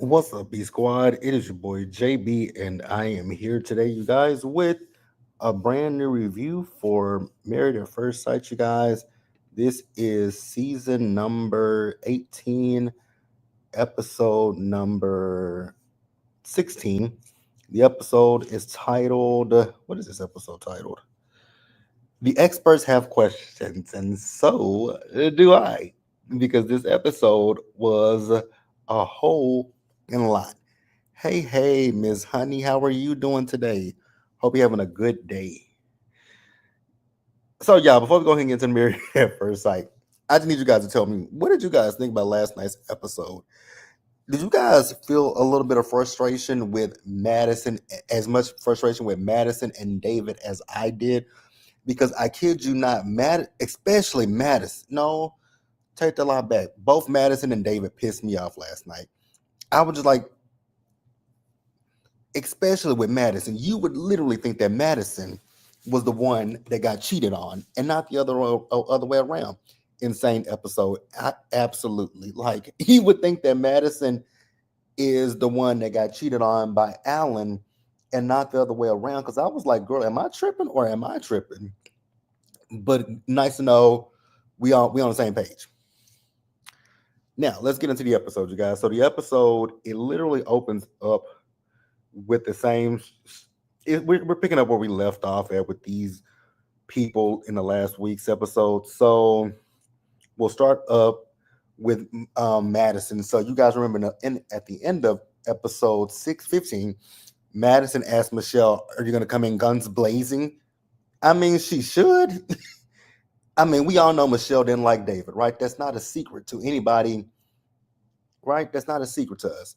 What's up, B Squad? It is your boy JB, and I am here today, you guys, with a brand new review for Married at First Sight, you guys. This is season number 18, episode number 16. The episode is titled, what is this episode titled? The experts have questions, and so do I, because this episode was a whole lot. Hey, Miss Honey, how are you doing today? Hope you're having a good day. So, yeah, before we go ahead and get into the Married at First Sight, I just need you guys to tell me, what did you guys think about last night's episode? Did you guys feel a little bit of frustration with Madison, as much frustration with Madison and David as I did? Because I kid you not, especially Madison. No, take the lie back. Both Madison and David pissed me off last night. I was just like, especially with Madison, you would literally think that Madison was the one that got cheated on and not the other way around. Insane episode. Absolutely. Like, he would think that Madison is the one that got cheated on by Alan and not the other way around. Because I was like, girl, am I tripping or am I tripping? But nice to know we on the same page. Now let's get into the episode, you guys. So the episode, it literally opens up with the same. We're picking up where we left off at with these people in the last week's episode. So we'll start up with Madison. So you guys remember at the end of episode 615, Madison asked Michelle, "Are you going to come in guns blazing?" I mean, she should. I mean, we all know Michelle didn't like David, right? That's not a secret to anybody, right? That's not a secret to us.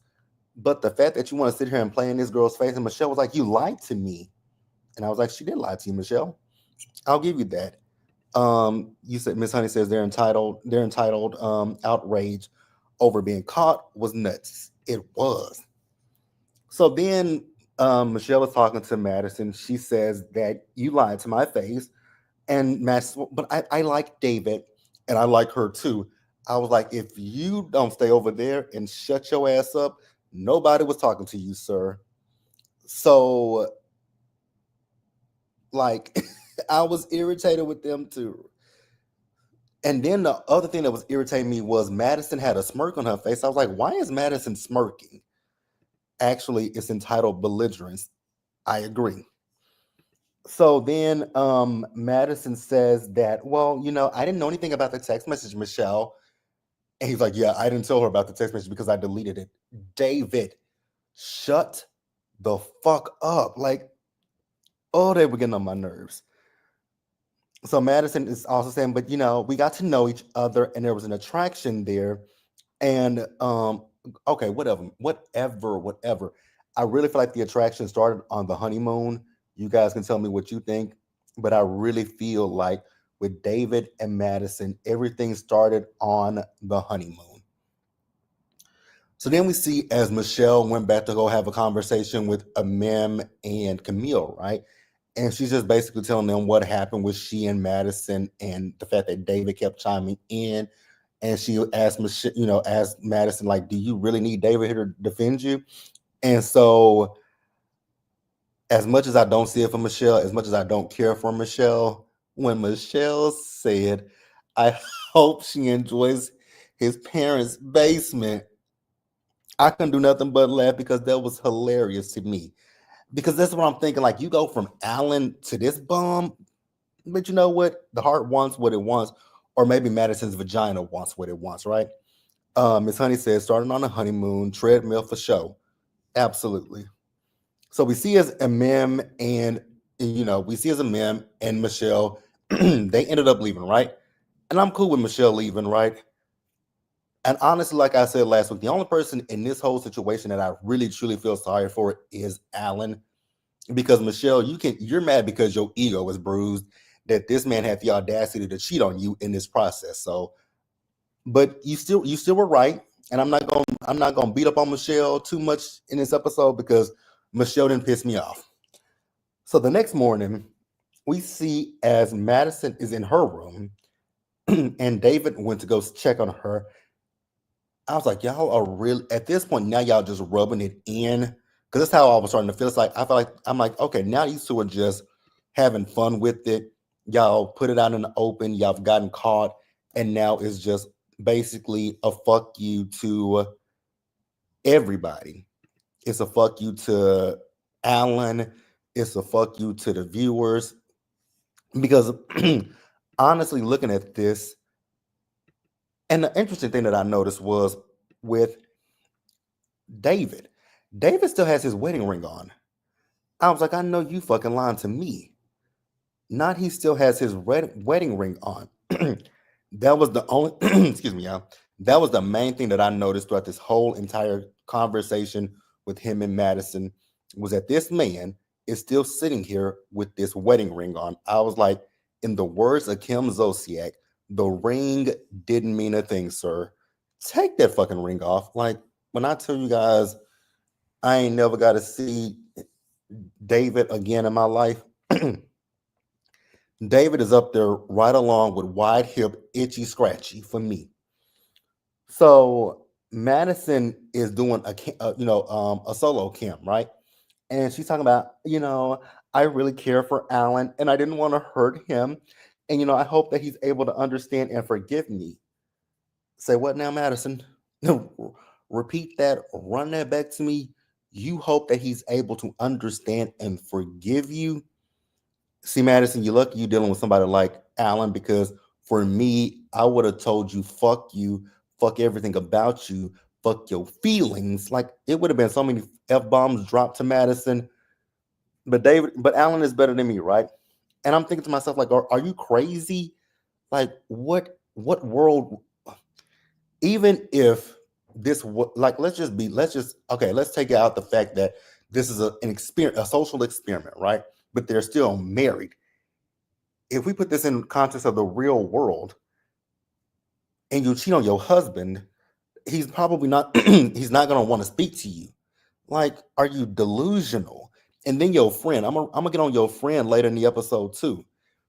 But the fact that you want to sit here and play in this girl's face, and Michelle was like, "You lied to me," and I was like, "She didn't lie to you, Michelle. I'll give you that." You said Miss Honey says they're entitled. They're entitled. Outrage over being caught was nuts. It was. So then Michelle was talking to Madison. She says that you lied to my face. And but I like David and I like her too. I was like, if you don't stay over there and shut your ass up, nobody was talking to you, sir. So, like, I was irritated with them too. And then the other thing that was irritating me was Madison had a smirk on her face. I was like, why is Madison smirking? Actually, it's entitled belligerence. I agree. So then Madison says that, well, I didn't know anything about the text message, Michelle. And he's like, yeah, I didn't tell her about the text message because I deleted it. David, shut the fuck up. Like, oh, they were getting on my nerves. So Madison is also saying, but we got to know each other and there was an attraction there. And okay, whatever. I really feel like the attraction started on the honeymoon. You guys can tell me what you think, but I really feel like with David and Madison, everything started on the honeymoon. So then we see as Michelle went back to go have a conversation with Amem and Camille, right? And she's just basically telling them what happened with she and Madison and the fact that David kept chiming in. And she asked Michelle, asked Madison, like, do you really need David here to defend you? And so, as much as I don't see it for Michelle, as much as I don't care for Michelle, when Michelle said, I hope she enjoys his parents' basement, I couldn't do nothing but laugh because that was hilarious to me. Because that's what I'm thinking. Like, you go from Alan to this bum, but you know what? The heart wants what it wants, or maybe Madison's vagina wants what it wants, right? Miss Honey says, starting on a honeymoon, treadmill for show. Absolutely. So we see as a mem and we see as a mem and Michelle, they ended up leaving, right? And I'm cool with Michelle leaving, right? And honestly, like I said last week, the only person in this whole situation that I really truly feel sorry for is Alan. Because Michelle, you're mad because your ego was bruised that this man had the audacity to cheat on you in this process. So, but you still were right. And I'm not gonna beat up on Michelle too much in this episode because Michelle didn't piss me off. So the next morning, we see as Madison is in her room and David went to go check on her. I was like, y'all are really at this point now. Y'all just rubbing it in because that's how I was starting to feel. It's like I feel like I'm like, okay, now these two are just having fun with it. Y'all put it out in the open. Y'all have gotten caught, and now it's just basically a fuck you to everybody. It's a fuck you to Alan. It's a fuck you to the viewers because honestly, looking at this, and the interesting thing that I noticed was with David. David still has his wedding ring on. I was like, I know you fucking lying to me. Not he still has his wedding ring on. That was the only, excuse me, y'all. That was the main thing that I noticed throughout this whole entire conversation with him and Madison was that this man is still sitting here with this wedding ring on. I was like, in the words of Kim Zolciak, the ring didn't mean a thing, sir. Take that fucking ring off. Like, when I tell you guys, I ain't never got to see David again in my life. David is up there right along with wide hip, itchy, scratchy for me. So Madison is doing a solo cam, right? And she's talking about, I really care for Alan and I didn't want to hurt him. And, I hope that he's able to understand and forgive me. Say what now, Madison? Repeat that, run that back to me. You hope that he's able to understand and forgive you. See, Madison, you're lucky you're dealing with somebody like Alan because for me, I would have told you, fuck everything about you, fuck your feelings. Like it would have been so many F bombs dropped to Madison. But Alan is better than me, right? And I'm thinking to myself, like, are you crazy? Like, what world? Even if like, let's take out the fact that this is an experience, a social experiment, right? But they're still married. If we put this in context of the real world and you cheat on your husband, he's probably not he's not going to want to speak to you. Like, are you delusional? And then your friend, I'm gonna get on your friend later in the episode too.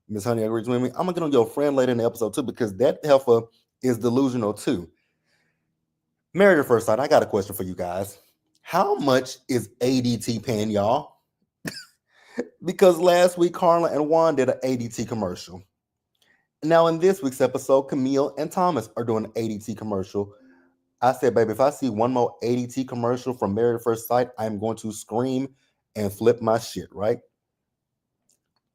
Miss Honey agrees with me. I'm gonna get on your friend later in the episode too because that heifer is delusional too. Married at first sight, I got a question for you guys. How much is ADT paying y'all? Because last week Carla and Juan did an ADT commercial. Now, in this week's episode, Camille and Thomas are doing an ADT commercial. I said, baby, if I see one more ADT commercial from Married at First Sight, I'm going to scream and flip my shit, right?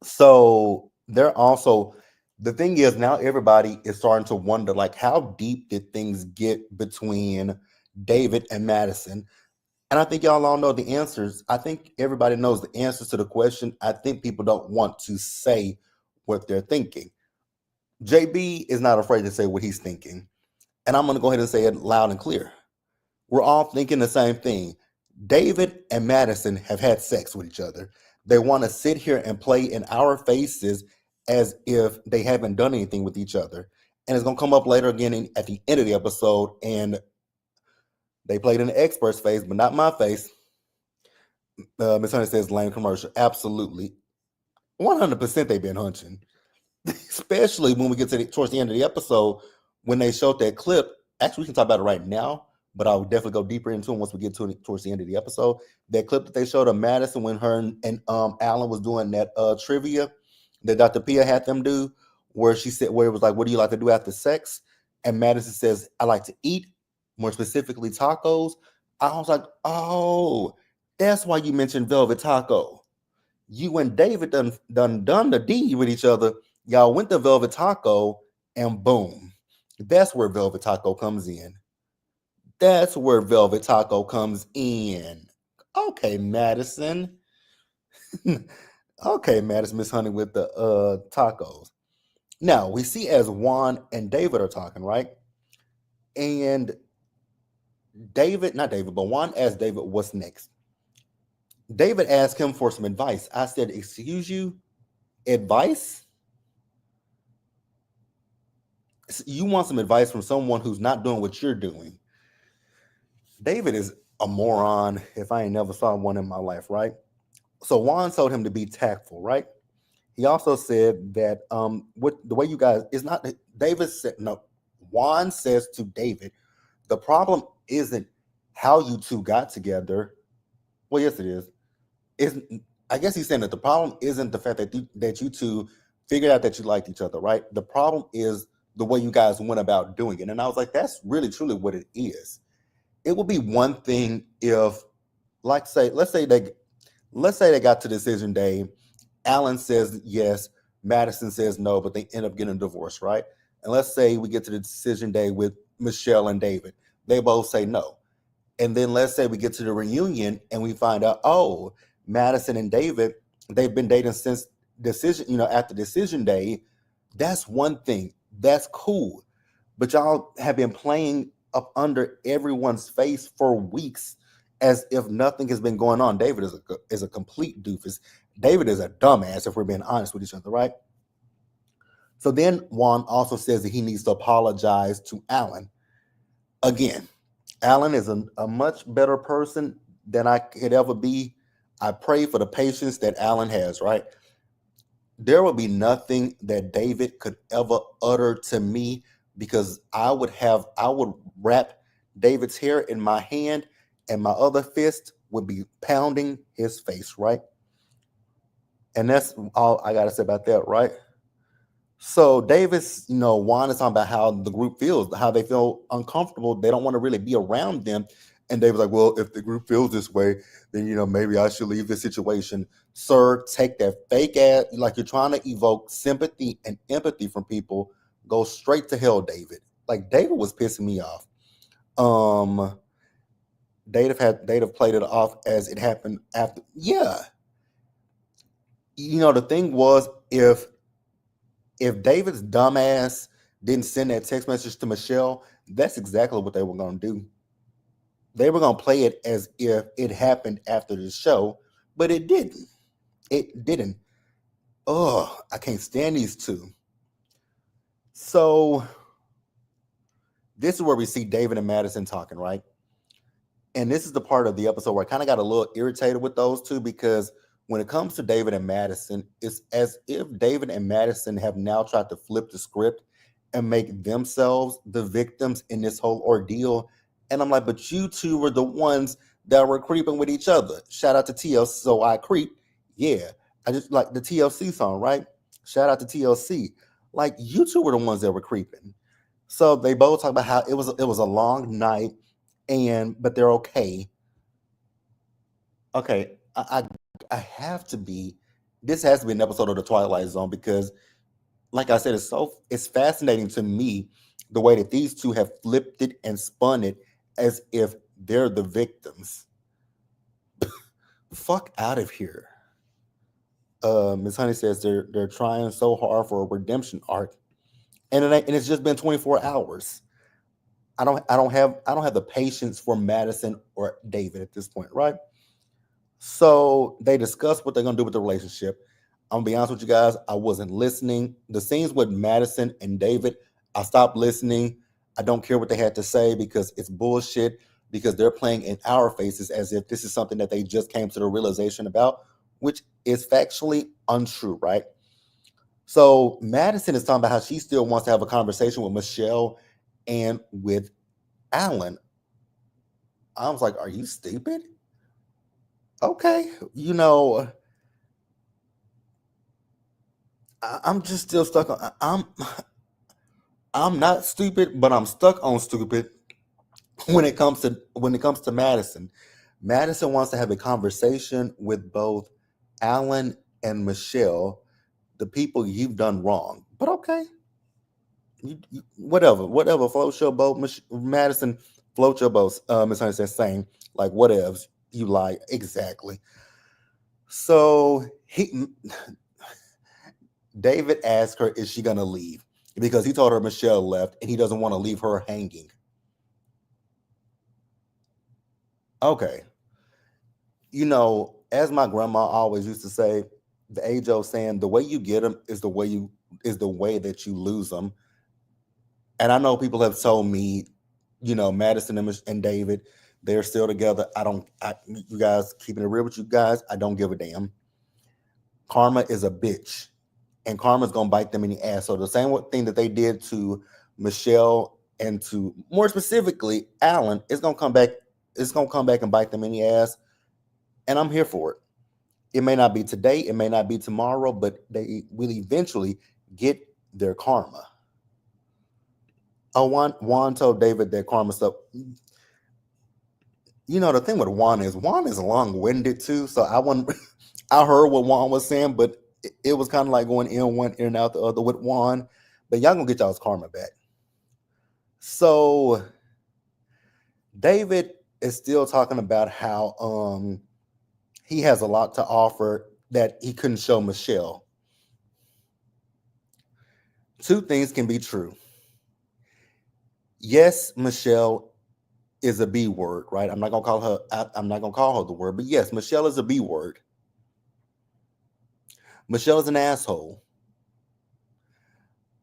So they're also, the thing is, now everybody is starting to wonder, like, how deep did things get between David and Madison? And I think y'all all know the answers. I think everybody knows the answers to the question. I think people don't want to say what they're thinking. JB is not afraid to say what he's thinking. And I'm going to go ahead and say it loud and clear. We're all thinking the same thing. David and Madison have had sex with each other. They want to sit here and play in our faces as if they haven't done anything with each other. And it's going to come up later again at the end of the episode. And they played in the expert's face, but not my face. Miss Honey says lame commercial. Absolutely. 100% they've been hunching. Especially when we get to towards the end of the episode when they showed that clip. Actually, we can talk about it right now, but I'll definitely go deeper into it once we get to it towards the end of the episode. That clip that they showed of Madison when her and Alan was doing that trivia that Dr. Pia had them do, where she said, where it was like, what do you like to do after sex? And Madison says, I like to eat, more specifically tacos. I was like, oh, that's why you mentioned Velvet Taco. You and David done the D with each other. Y'all went to Velvet Taco, and boom, that's where Velvet Taco comes in. That's where Velvet Taco comes in. Okay, Madison. Okay, Madison, Miss Honey with the tacos. Now we see as Juan and David are talking, right? And not David, but Juan asked David, what's next? David asked him for some advice. I said, excuse you, advice? You want some advice from someone who's not doing what you're doing. David is a moron if I ain't never saw one in my life, right? So Juan told him to be tactful, right? He also said that what the way you guys is not David said no. Juan says to David, The problem isn't how you two got together. Well, yes, it is. Is I guess he's saying that the problem isn't the fact that you two figured out that you liked each other, right? The problem is the way you guys went about doing it. And I was like, that's really truly what it is. It would be one thing if, like, let's say they got to decision day. Alan says yes, Madison says no, but they end up getting a divorce, right? And let's say we get to the decision day with Michelle and David. They both say no. And then let's say we get to the reunion and we find out, oh, Madison and David, they've been dating since after decision day. That's one thing. That's cool. But y'all have been playing up under everyone's face for weeks as if nothing has been going on. David is a complete doofus. David is a dumbass, if we're being honest with each other, right? So then Juan also says that he needs to apologize to Alan. Again, Alan is a much better person than I could ever be. I pray for the patience that Alan has, right? There would be nothing that David could ever utter to me because I would wrap David's hair in my hand and my other fist would be pounding his face, right? And that's all I gotta say about that, right? So Davis, Juan is talking about how the group feels, how they feel uncomfortable. They don't want to really be around them. And David's like, well, if the group feels this way, then maybe I should leave this situation. Sir, take that fake ass, like you're trying to evoke sympathy and empathy from people. Go straight to hell, David. Like David was pissing me off. Um, David played it off as it happened after. Yeah, the thing was if David's dumbass didn't send that text message to Michelle, that's exactly what they were going to do. They were going to play it as if it happened after the show, but it didn't. It didn't. Oh, I can't stand these two. So this is where we see David and Madison talking, right? And this is the part of the episode where I kind of got a little irritated with those two because when it comes to David and Madison, it's as if David and Madison have now tried to flip the script and make themselves the victims in this whole ordeal. And I'm like, but you two were the ones that were creeping with each other. Shout out to TLC. So I creep. Yeah. I just like the TLC song, right? Shout out to TLC. Like you two were the ones that were creeping. So they both talk about how it was a long night but they're okay. Okay. I have to be. This has to be an episode of the Twilight Zone because, like I said, it's fascinating to me the way that these two have flipped it and spun it as if they're the victims. Fuck out of here. Miss Honey says they're trying so hard for a redemption arc, and it's just been 24 hours. I don't have the patience for Madison or David at this point, right? So they discuss what they're gonna do with the relationship. I'm gonna be honest with you guys, I wasn't listening. The scenes with Madison and David, I stopped listening. I don't care what they had to say because it's bullshit. Because they're playing in our faces as if this is something that they just came to the realization about, which is factually untrue, right? So Madison is talking about how she still wants to have a conversation with Michelle and with Alan. I was like, are you stupid? Okay, I'm just still stuck on. I'm not stupid, but I'm stuck on stupid when it comes to Madison. Madison wants to have a conversation with both Alan and Michelle, the people you've done wrong. But okay, whatever floats your boat, Madison. Float your boat. Miss Honey says same. Like whatevs. You lie exactly. So David asked her, is she going to leave? Because he told her Michelle left and he doesn't want to leave her hanging. Okay. As my grandma always used to say, the age old saying, the way you get them is the way that you lose them. And I know people have told me, Madison and David, they're still together. You guys keeping it real with you guys, I don't give a damn. Karma is a bitch. And karma's gonna bite them in the ass. So the same thing that they did to Michelle and to more specifically, Alan, it's gonna come back. It's gonna come back and bite them in the ass, and I'm here for it. It may not be today, it may not be tomorrow, but they will eventually get their karma. Oh, Juan told David that karma stuff. You know, the thing with Juan is long winded too. So I want I heard what Juan was saying, but it was kind of like going in one ear and out the other with Juan. But y'all gonna get y'all's karma back. So David is still talking about how he has a lot to offer that he couldn't show Michelle. Two things can be true. Yes, Michelle is a B word, right? I'm not gonna call her. I'm not gonna call her the word, but yes, Michelle is a B word. Michelle is an asshole.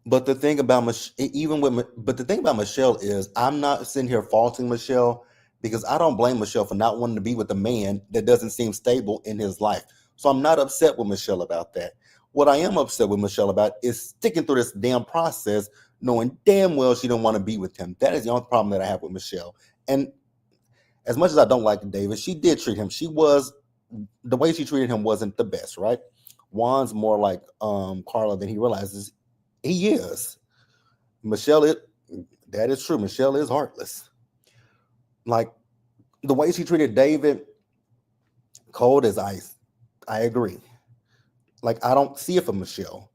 But the thing about but the thing about Michelle is, I'm not sitting here faulting Michelle because I don't blame Michelle for not wanting to be with a man that doesn't seem stable in his life. So I'm not upset with Michelle about that. What I am upset with Michelle about is sticking through this damn process, knowing damn well she don't want to be with him. That is the only problem that I have with Michelle. And as much as I don't like David, she did treat him. The way she treated him wasn't the best, right? Juan's more like Carla than he realizes he is. Michelle, that is true. Michelle is heartless. Like the way she treated David, cold as ice. I agree. Like I don't see it for Michelle,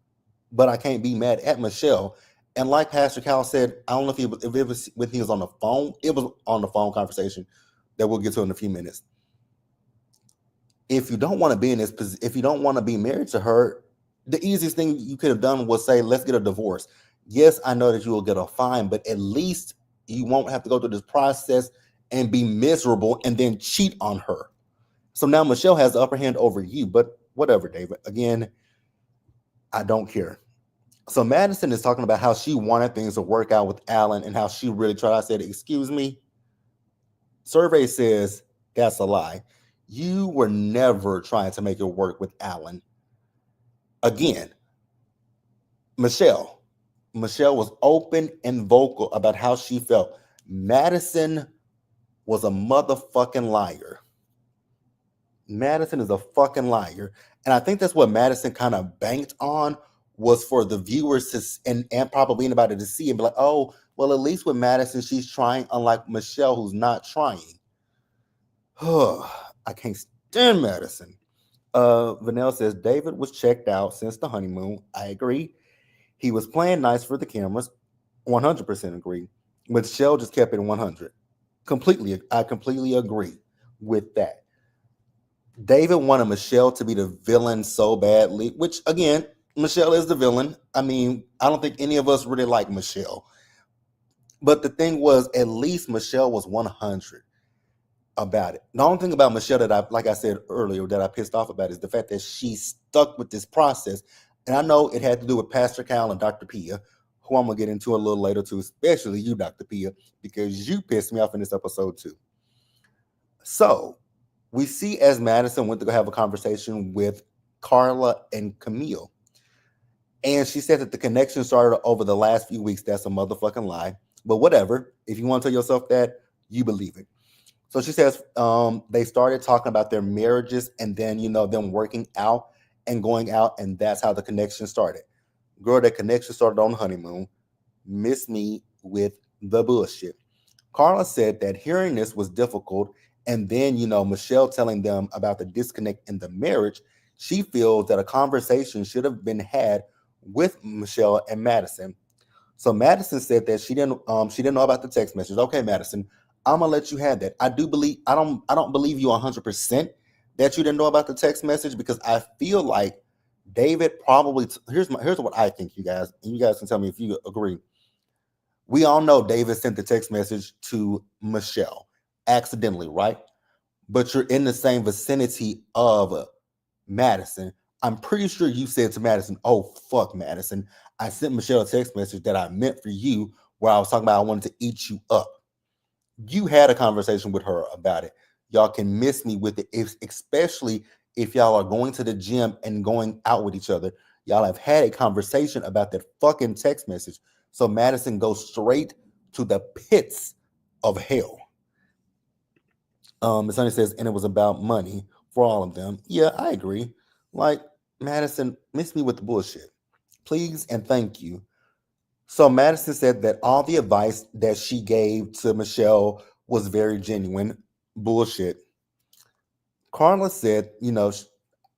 but I can't be mad at Michelle. And like Pastor Cal said, I don't know if it was when he was on the phone. It was on the phone conversation that we'll get to in a few minutes. If you don't want to be in this position, if you don't want to be married to her, the easiest thing you could have done was say, let's get a divorce. Yes, I know that you will get a fine, but at least you won't have to go through this process and be miserable and then cheat on her. So now Michelle has the upper hand over you, but whatever, David. Again, I don't care. So Madison is talking about how she wanted things to work out with Alan and how she really tried. I said, excuse me. Survey says that's a lie. You were never trying to make it work with Alan. Again, Michelle was open and vocal about how she felt. Madison was a motherfucking liar. Madison is a fucking liar. And I think that's what Madison kind of banked on, was for the viewers to and probably anybody to see and be like, oh, well, at least with Madison, she's trying, unlike Michelle, who's not trying. I can't stand Madison. Vanessa says David was checked out since the honeymoon. I agree. He was playing nice for the cameras. 100% agree. Michelle just kept it 100. I completely agree with that. David wanted Michelle to be the villain so badly, which again, Michelle is the villain. I mean, I don't think any of us really like Michelle. But the thing was, at least Michelle was 100 about it. The only thing about Michelle that like I said earlier, that I pissed off about is the fact that she stuck with this process. And I know it had to do with Pastor Cal and Dr. Pia, who I'm going to get into a little later too, especially you, Dr. Pia, because you pissed me off in this episode too. So we see as Madison went to go have a conversation with Carla and Camille. And she said that the connection started over the last few weeks. That's a motherfucking lie. But whatever. If you want to tell yourself that, you believe it. So she says they started talking about their marriages and then, them working out and going out. And that's how the connection started. Girl, that connection started on the honeymoon. Miss me with the bullshit. Carla said that hearing this was difficult. And then, Michelle telling them about the disconnect in the marriage, she feels that a conversation should have been had with Michelle and Madison. So Madison said that she didn't know about the text message. Okay, Madison, I'm gonna let you have that. I don't believe you 100% that you didn't know about the text message, because I feel like David probably here's what I think, you guys, and you guys can tell me if you agree. We all know David sent the text message to Michelle accidentally, right? But you're in the same vicinity of Madison. I'm pretty sure you said to Madison, oh, fuck, Madison, I sent Michelle a text message that I meant for you, where I was talking about I wanted to eat you up. You had a conversation with her about it. Y'all can miss me with it, especially if y'all are going to the gym and going out with each other. Y'all have had a conversation about that fucking text message. So Madison goes straight to the pits of hell. Miss Honey says, and it was about money for all of them. Yeah, I agree. Like, Madison, miss me with the bullshit. Please and thank you. So Madison said that all the advice that she gave to Michelle was very genuine. Bullshit. Carla said,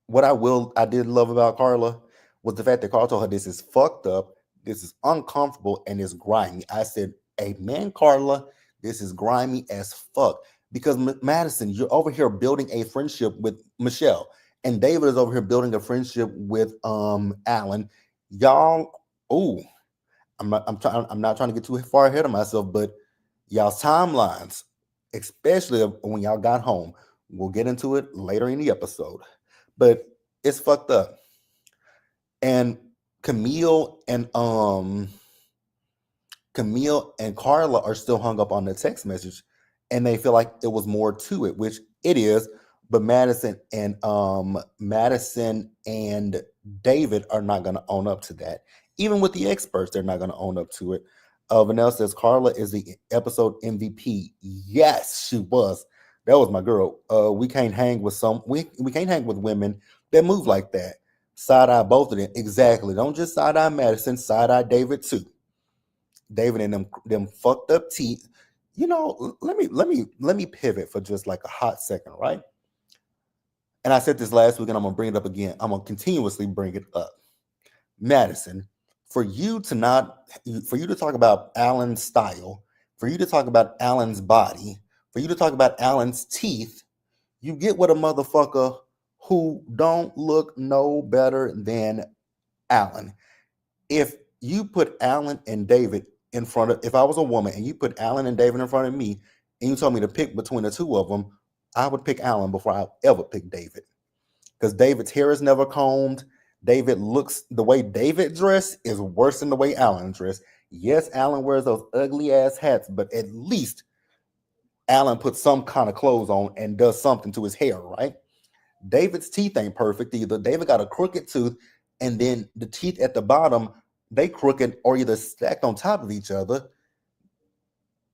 what I did love about Carla was the fact that Carla told her this is fucked up, this is uncomfortable, and it's grimy. I said, amen, Carla. This is grimy as fuck. Because Madison, you're over here building a friendship with Michelle, and David is over here building a friendship with Alan. Y'all, oh, I'm not trying to get too far ahead of myself, but y'all's timelines, especially when y'all got home, we'll get into it later in the episode. But it's fucked up. And Camille and Camille and Carla are still hung up on the text message, and they feel like it was more to it, which it is. But Madison and David are not going to own up to that. Even with the experts, they're not going to own up to it. Vanessa says Carla is the episode MVP. Yes, she was. That was my girl. We can't hang with we can't hang with women that move like that. Side eye both of them. Exactly. Don't just side eye Madison, side eye David too. David and them fucked up teeth. Let me pivot for just like a hot second, right? And I said this last week, and I'm gonna bring it up again. I'm gonna continuously bring it up. Madison, for you to talk about Alan's style, for you to talk about Alan's body, for you to talk about Alan's teeth, you get with a motherfucker who don't look no better than Alan. If you put Alan and David in front of, if I was a woman and you put Alan and David in front of me and you told me to pick between the two of them, I would pick Alan before I ever pick David. Because David's hair is never combed. The way David dressed is worse than the way Alan dressed. Yes, Alan wears those ugly ass hats, but at least Alan puts some kind of clothes on and does something to his hair, right? David's teeth ain't perfect either. David got a crooked tooth, and then the teeth at the bottom, they crooked or either stacked on top of each other.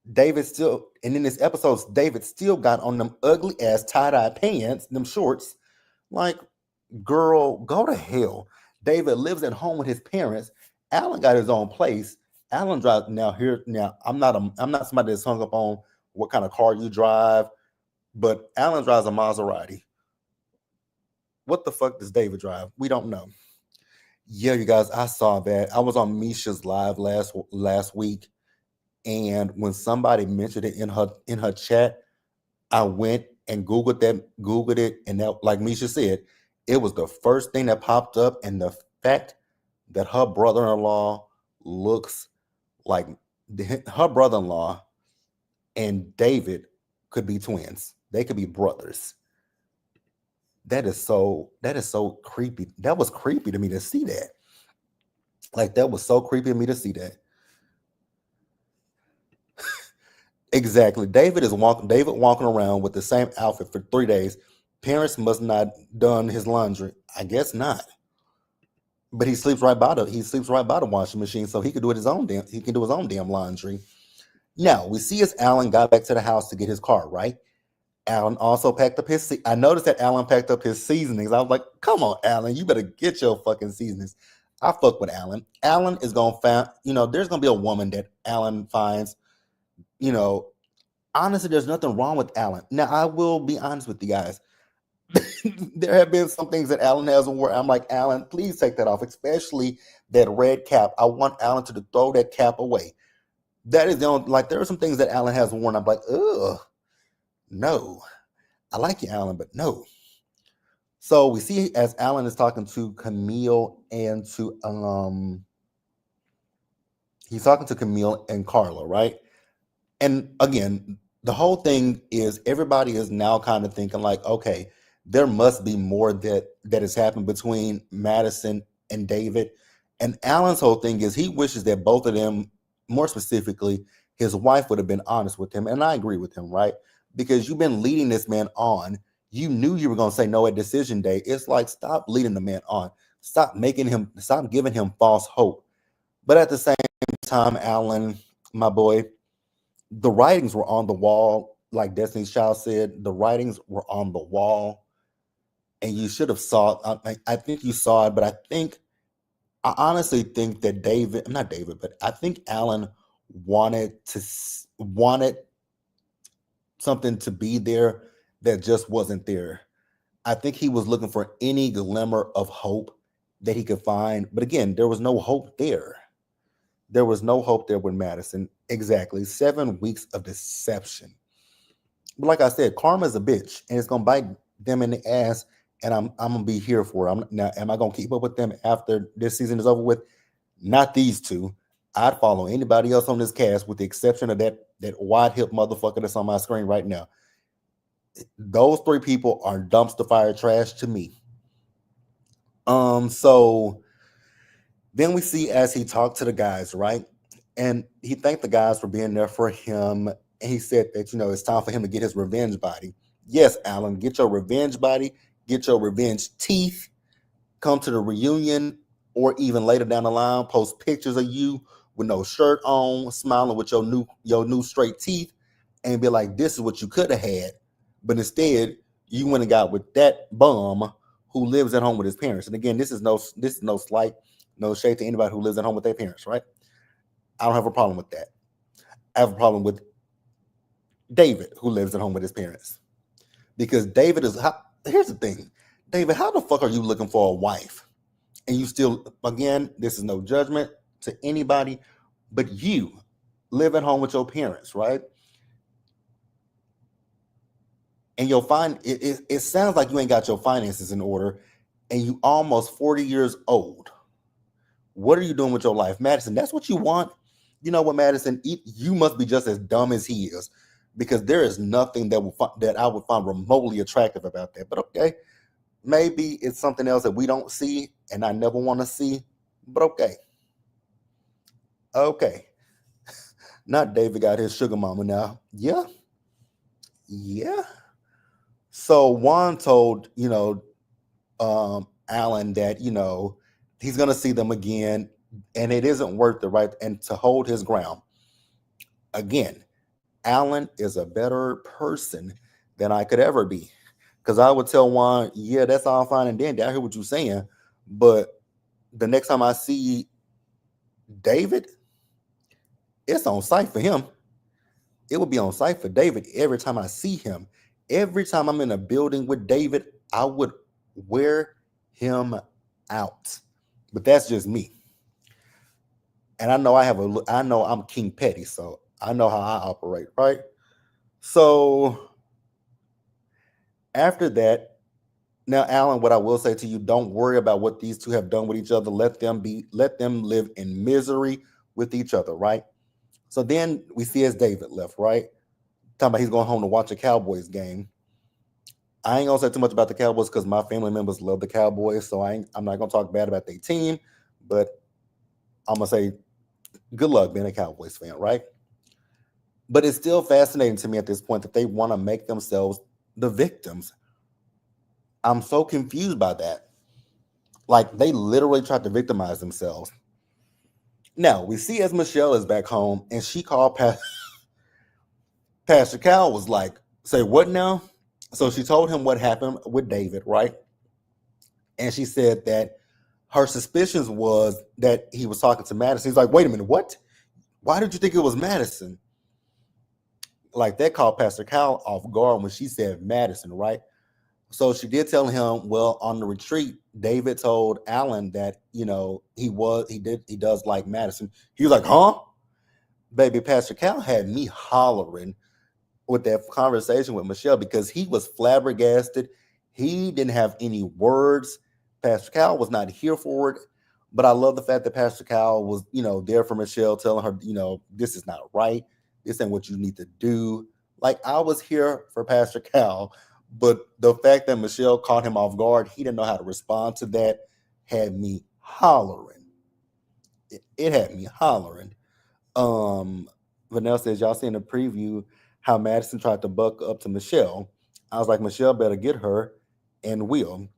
And in this episode, David still got on them ugly ass tie-dye pants, them shorts. Like, girl, go to hell. David lives at home with his parents. Alan got his own place. Alan drives now. I'm not somebody that's hung up on what kind of car you drive, but Alan drives a Maserati. What the fuck does David drive? We don't know. Yeah, you guys, I saw that. I was on Misha's live last week, and when somebody mentioned it in her chat, I went and Googled it, and that, like Misha said, it was the first thing that popped up, and the fact that her brother-in-law looks like her brother-in-law and David could be twins. They could be brothers. That is so creepy. That was creepy to me to see that. Like, that was so creepy to me to see that. Exactly. David walking around with the same outfit for 3 days. Parents must not done his laundry. I guess not. But he sleeps right by the washing machine, so he can do his own damn laundry. Now we see as Alan got back to the house to get his car, right? Alan also packed up I noticed that Alan packed up his seasonings. I was like, come on, Alan, you better get your fucking seasonings. I fuck with Alan. Alan is gonna find, there's gonna be a woman that Alan finds, honestly, there's nothing wrong with Alan. Now, I will be honest with you guys. There have been some things that Alan has where I'm like, Alan, please take that off, especially that red cap. I want Alan to throw that cap away. That is the only, like, there are some things that Alan has worn. I'm like, ugh, no. I like you, Alan, but no. So we see as Alan is talking to Camille and he's talking to Camille and Carla, right? And again, the whole thing is everybody is now kind of thinking like, okay, there must be more that has happened between Madison and David. And Alan's whole thing is he wishes that both of them, more specifically, his wife would have been honest with him. And I agree with him, right? Because you've been leading this man on. You knew you were going to say no at decision day. It's like, stop leading the man on. Stop giving him false hope. But at the same time, Alan, my boy, The writings were on the wall, like Destiny's Child said. The writings were on the wall, and you should have saw. I think you saw it, but I honestly think that David, not David, but I think Alan wanted something to be there that just wasn't there. I think he was looking for any glimmer of hope that he could find, but again, there was no hope there. There was no hope there with Madison. Exactly. 7 weeks of deception. But like I said, karma's a bitch and it's gonna bite them in the ass. And I'm gonna be here for it. Now, am I gonna keep up with them after this season is over with? Not these two. I'd follow anybody else on this cast with the exception of that wide hip motherfucker that's on my screen right now. Those three people are dumpster fire trash to me. So then we see as he talked to the guys, right? And he thanked the guys for being there for him. And he said that, it's time for him to get his revenge body. Yes, Alan, get your revenge body, get your revenge teeth, come to the reunion, or even later down the line, post pictures of you with no shirt on, smiling with your new straight teeth, and be like, this is what you could have had. But instead, you went and got with that bum who lives at home with his parents. And again, this is no slight, no shade to anybody who lives at home with their parents, right? I don't have a problem with that. I have a problem with David, who lives at home with his parents. Because David here's the thing. David, how the fuck are you looking for a wife? And you still, again, this is no judgment to anybody, but you live at home with your parents, right? And it sounds like you ain't got your finances in order, and you almost 40 years old. What are you doing with your life, Madison? That's what you want. You know what, Madison? You must be just as dumb as he is, because there is nothing that I would find remotely attractive about that. But okay, maybe it's something else that we don't see, and I never want to see. But okay. Not David got his sugar mama now. Yeah, yeah. So Juan told Alan that he's gonna see them again, and it isn't worth it, right? And to hold his ground again, Alan is a better person than I could ever be. Because I would tell Juan, yeah, that's all fine and dandy. I hear what you're saying. But the next time I see David, it's on site for him. It would be on site for David every time I see him. Every time I'm in a building with David, I would wear him out. But that's just me. And I know I'm King Petty, so I know how I operate, right? So after that, now Alan, what I will say to you, don't worry about what these two have done with each other. Let them live in misery with each other, right? So then we see as David left, right? Talking about he's going home to watch a Cowboys game. I ain't gonna say too much about the Cowboys because my family members love the Cowboys, so I'm not gonna talk bad about their team, but I'm gonna say good luck being a Cowboys fan, right? But it's still fascinating to me at this point that they want to make themselves the victims. I'm so confused by that. Like they literally tried to victimize themselves. Now we see as Michelle is back home and she called Pastor Cal was like, say what now? So she told him what happened with David, right? And she said that her suspicions was that he was talking to Madison. He's like, wait a minute, what? Why did you think it was Madison? Like that caught Pastor Cal off guard when she said Madison, right? So she did tell him, well, on the retreat, David told Alan that, he does like Madison. He was like, huh? Baby, Pastor Cal had me hollering with that conversation with Michelle because he was flabbergasted. He didn't have any words. Pastor Cal was not here for it. But I love the fact that Pastor Cal was, there for Michelle, telling her, this is not right. This ain't what you need to do. Like I was here for Pastor Cal, but the fact that Michelle caught him off guard, he didn't know how to respond to that, had me hollering. It had me hollering. Vanessa says, y'all seen the preview how Madison tried to buck up to Michelle. I was like, Michelle better get her and will.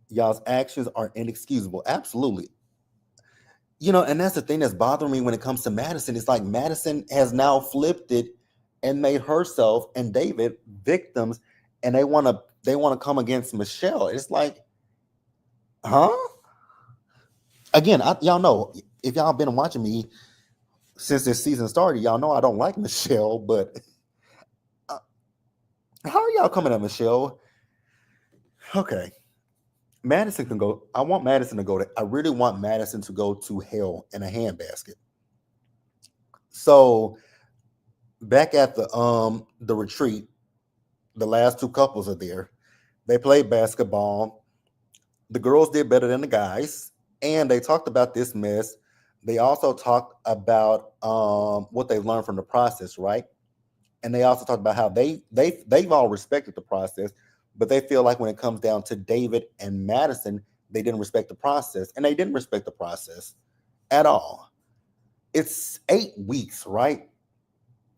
Y'all's actions are inexcusable. Absolutely. And that's the thing that's bothering me when it comes to Madison. It's like Madison has now flipped it and made herself and David victims, and they want to come against Michelle. It's like, huh? Again, y'all know, if y'all been watching me since this season started, y'all know I don't like Michelle, but uh, how are y'all coming at Michelle? Okay. Madison can go. I want Madison to go to. I really want Madison to go to hell in a handbasket. So back at the retreat, the last two couples are there. They played basketball. The girls did better than the guys, and they talked about this mess. They also talked about what they learned from the process, right? And they also talked about how they've all respected the process, but they feel like when it comes down to David and Madison, they didn't respect the process, and they didn't respect the process at all. It's 8 weeks, right?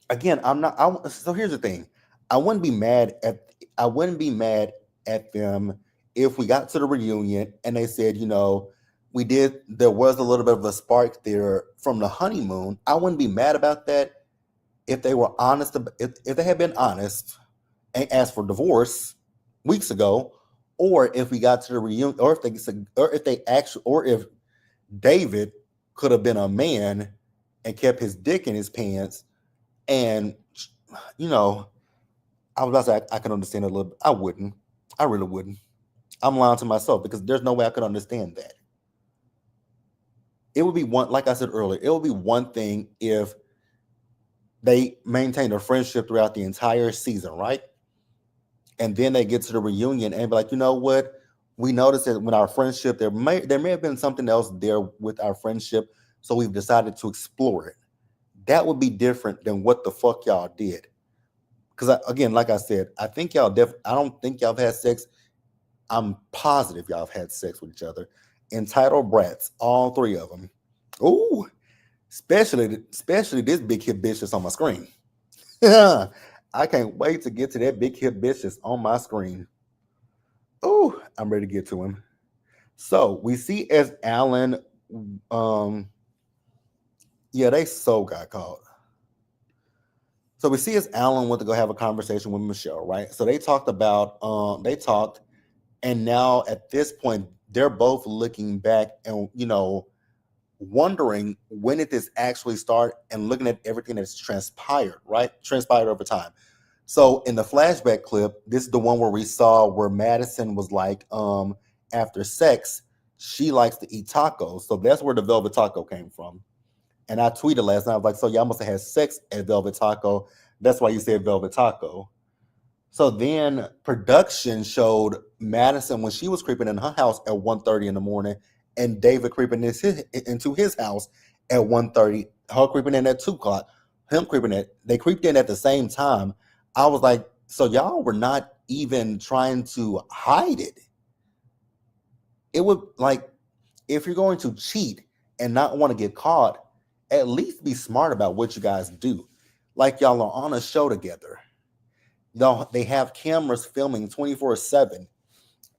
Again, I'm not. So here's the thing: I wouldn't be mad at. I wouldn't be mad at them if we got to the reunion and they said, we did. There was a little bit of a spark there from the honeymoon. I wouldn't be mad about that if they were honest. If they had been honest and asked for divorce weeks ago, or if we got to the reunion, or if David could have been a man and kept his dick in his pants, and you know, I was about to say I can understand it a little bit. I wouldn't. I really wouldn't. I'm lying to myself because there's no way I could understand that. It would be one, like I said earlier, it would be one thing if they maintained a friendship throughout the entire season, right? And then they get to the reunion and be like, you know what? We noticed that when our friendship, there may have been something else there with our friendship, so we've decided to explore it. That would be different than what the fuck y'all did. Because again, like I said, I don't think y'all have had sex. I'm positive y'all have had sex with each other. Entitled brats, all three of them. Ooh, especially this big hip bitch that's on my screen. I can't wait to get to that big hip bitch that's on my screen. Ooh, I'm ready to get to him. So we see as Alan, um, yeah, they so got caught. So we see as Alan went to go have a conversation with Michelle, right? So they talked, and now at this point, they're both looking back and wondering when did this actually start, and looking at everything that's transpired, right? Transpired over time. So in the flashback clip, this is the one where we saw where Madison was like, after sex, she likes to eat tacos. So that's where the Velvet Taco came from. And I tweeted last night, I was like, so y'all must have had sex at Velvet Taco. That's why you said Velvet Taco. So then production showed Madison when she was creeping in her house at 1:30 in the morning, and David creeping into his house at 1:30, her creeping in at 2 o'clock, him creeping in. They creeped in at the same time. I was like, so y'all were not even trying to hide it. It would, like, if you're going to cheat and not want to get caught, at least be smart about what you guys do. Like y'all are on a show together. They have cameras filming 24/7.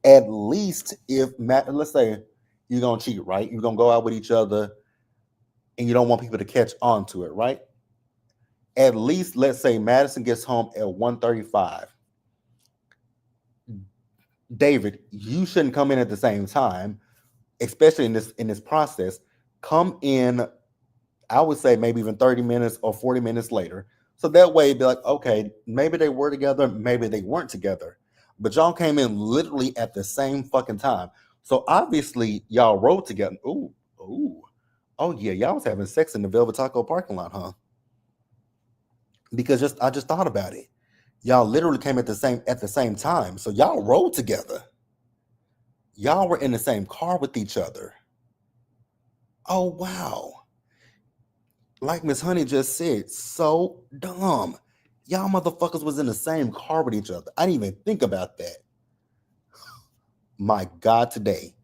At least if Matt, let's say you're gonna cheat, right? You're gonna go out with each other and you don't want people to catch on to it, right? At least let's say Madison gets home at 1:35. David, you shouldn't come in at the same time, especially in this process. Come in, I would say maybe even 30 minutes or 40 minutes later. So that way, it'd be like, okay, maybe they were together, maybe they weren't together. But y'all came in literally at the same fucking time. So obviously, y'all rode together. Ooh, ooh. Oh, yeah, y'all was having sex in the Velvet Taco parking lot, huh? Because I just thought about it. Y'all literally came at the same time. So y'all rode together. Y'all were in the same car with each other. Oh, wow. Like Miss Honey just said, so dumb. Y'all motherfuckers was in the same car with each other. I didn't even think about that. My God, today.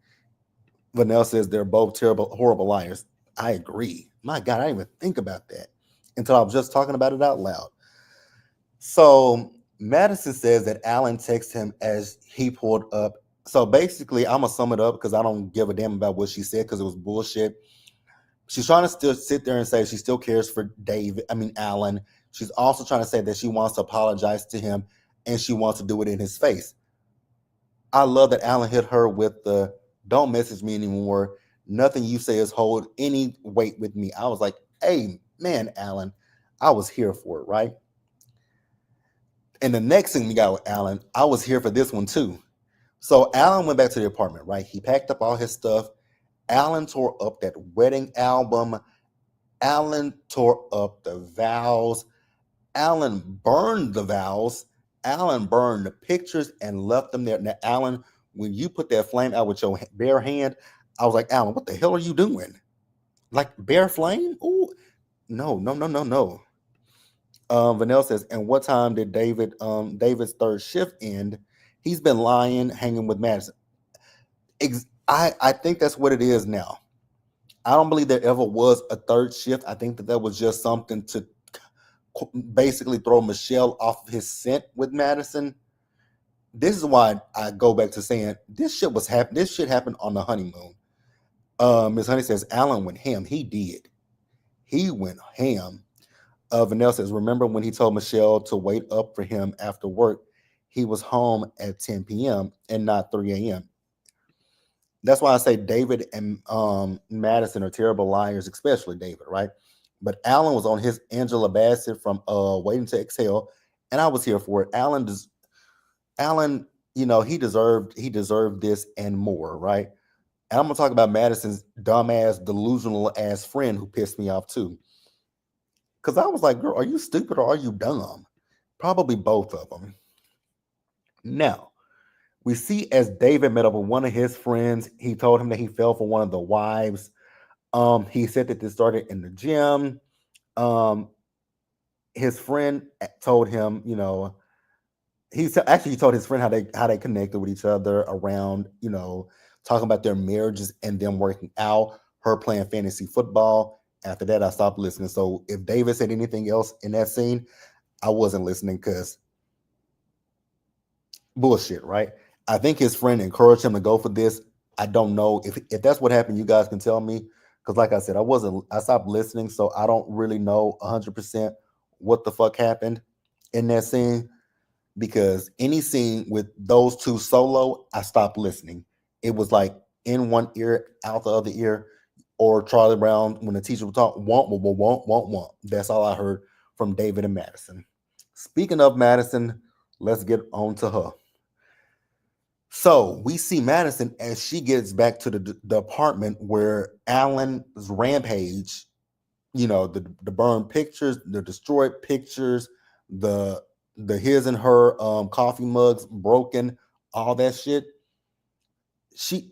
Vanessa says they're both terrible, horrible liars. I agree. My God, I didn't even think about that until I was just talking about it out loud. So Madison says that Alan texted him as he pulled up. So basically, I'm going to sum it up because I don't give a damn about what she said because it was bullshit. she's trying to still sit there and say she still cares for Alan. She's also trying to say that she wants to apologize to him and she wants to do it in his face. I love that Alan hit her with the "don't message me anymore. Nothing you say is hold any weight with me." I was like, hey, man, Alan, I was here for it, right? And the next thing we got with Alan, I was here for this one too. So Alan went back to the apartment, right? He packed up all his stuff. Alan tore up that wedding album. Alan tore up the vows. Alan burned the vows. Alan burned the pictures and left them there. Now, Alan, when you put that flame out with your bare hand, I was like, Alan, what the hell are you doing? Like bare flame? Ooh, no, no, no, no, no. Vanessa says, and what time did David's third shift end? He's been lying, hanging with Madison. I think that's what it is now. I don't believe there ever was a third shift. I think that was just something to basically throw Michelle off of his scent with Madison. This is why I go back to saying this shit was happen. This shit happened on the honeymoon. Miss Honey says Alan went ham. He did. He went ham. Vanessa says, remember when he told Michelle to wait up for him after work? He was home at 10 p.m. and not 3 a.m. That's why I say David and Madison are terrible liars, especially David, right? But Alan was on his Angela Bassett from Waiting to Exhale, and I was here for it. Alan, he deserved this and more, right? And I'm gonna talk about Madison's dumbass, delusional ass friend who pissed me off too. Because I was like, girl, are you stupid or are you dumb? Probably both of them. Now, we see as David met up with one of his friends, he told him that he fell for one of the wives. He said that this started in the gym. Um, his friend told him, he told his friend how they connected with each other around, talking about their marriages and them working out, her playing fantasy football. After that, I stopped listening. So if David said anything else in that scene, I wasn't listening because bullshit, right? I think his friend encouraged him to go for this. I don't know if that's what happened. You guys can tell me because, like I said, I stopped listening, so I don't really know 100% what the fuck happened in that scene. Because any scene with those two solo, I stopped listening. It was like in one ear, out the other ear, or Charlie Brown when the teacher would talk, want. That's all I heard from David and Madison. Speaking of Madison, let's get on to her. So we see Madison as she gets back to the apartment where Alan's rampage, the burned pictures, the destroyed pictures, the his and her coffee mugs broken, all that shit. She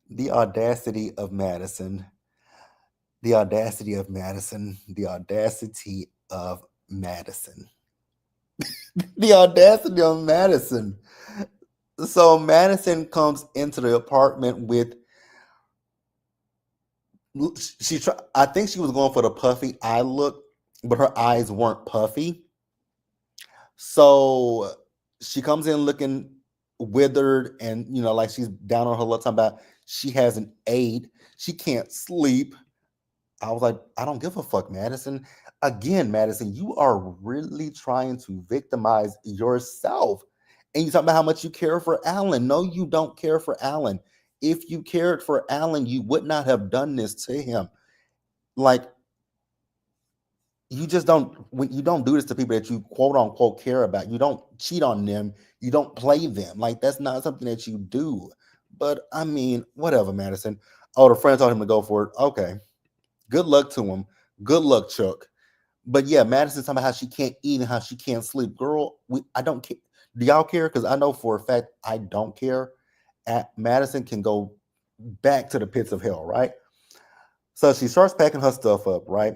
the audacity of Madison. The audacity of Madison. The audacity of Madison. The audacity of Madison. So Madison comes into the apartment with I think she was going for the puffy eye look, but her eyes weren't puffy. So she comes in looking withered and like she's down on her luck, talking about she has an aide, she can't sleep. I was like, I don't give a fuck, Madison. Again, Madison, you are really trying to victimize yourself. And you talk about how much you care for Alan. No, you don't care for Alan. If you cared for Alan, you would not have done this to him. Like, you just don't, when you don't do this to people that you quote unquote care about, you don't cheat on them, you don't play them. Like, that's not something that you do. But I mean, whatever, Madison. Oh, the friend told him to go for it. Okay. Good luck to him. Good luck, Chuck. But yeah, Madison talking about how she can't eat and how she can't sleep. Girl, I don't care. Do y'all care? Because I know for a fact I don't care. Madison can go back to the pits of hell, right? So she starts packing her stuff up, right?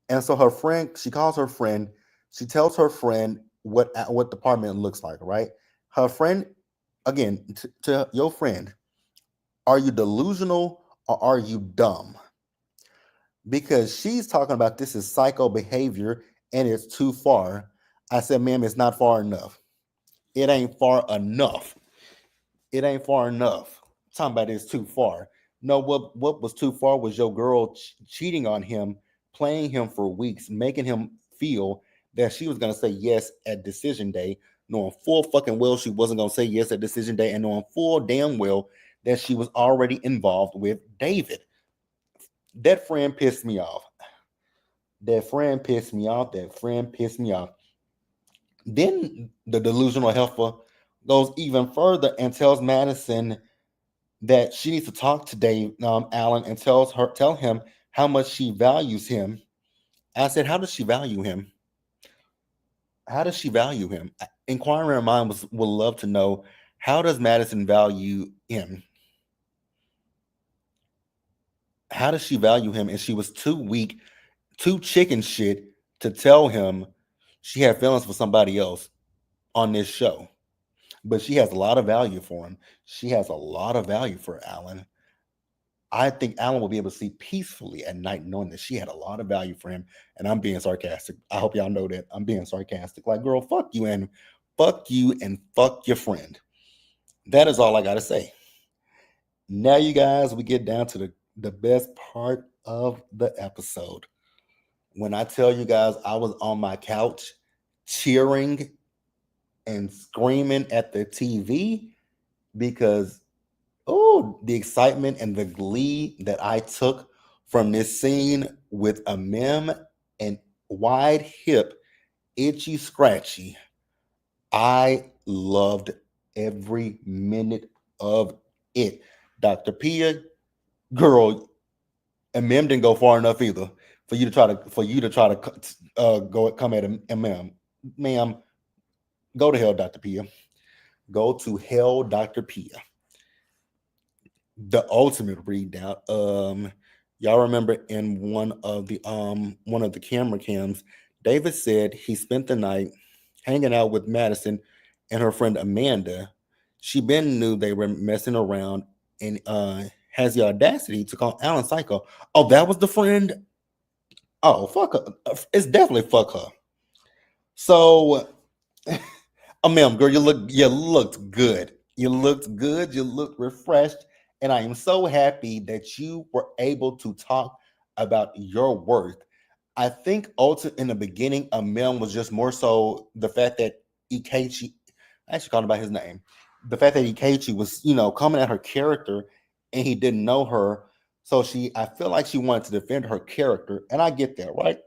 And so her friend, she calls her friend. She tells her friend what the apartment looks like, right? Her friend, again, to your friend, are you delusional or are you dumb? Because she's talking about this is psycho behavior and it's too far. I said, ma'am, it's not far enough. It ain't far enough. It ain't far enough. I'm talking about it's too far. No, what was too far was your girl cheating on him, playing him for weeks, making him feel that she was gonna say yes at decision day, knowing full fucking well she wasn't gonna say yes at decision day, and knowing full damn well that she was already involved with David. That friend pissed me off. That friend pissed me off. That friend pissed me off. Then the delusional heifer goes even further and tells Madison that she needs to talk to Dave Allen and tell him how much she values him. I said, how does she value him? How does she value him? Inquiring mind would love to know, how does Madison value him? How does she value him? And she was too weak, too chicken shit to tell him she had feelings for somebody else on this show. But she has a lot of value for him. She has a lot of value for Alan. I think Alan will be able to sleep peacefully at night knowing that she had a lot of value for him. And I'm being sarcastic. I hope y'all know that. I'm being sarcastic. Like, girl, fuck you and fuck your friend. That is all I got to say. Now, you guys, we get down to the best part of the episode. When I tell you guys, I was on my couch cheering and screaming at the TV because, oh, the excitement and the glee that I took from this scene with a mem and wide hip, itchy scratchy. I loved every minute of it. Dr. Pia, girl, and mem didn't go far enough either for you to try to go come at a mem. Ma'am, go to hell, Dr. Pia. Go to hell, Dr. Pia. The ultimate readout. Y'all remember in one of the camera cams, David said he spent the night hanging out with Madison and her friend Amanda. She been knew they were messing around and has the audacity to call Alan psycho. Oh, that was the friend. Oh, fuck her. It's definitely fuck her. So, ma'am, girl, you looked good. You looked good. You looked refreshed, and I am so happy that you were able to talk about your worth. I think also in the beginning, Mem was just more so the fact that Ikechi, I actually called him by his name, the fact that Ikechi was, coming at her character, and he didn't know her, so I feel like she wanted to defend her character, and I get that, right?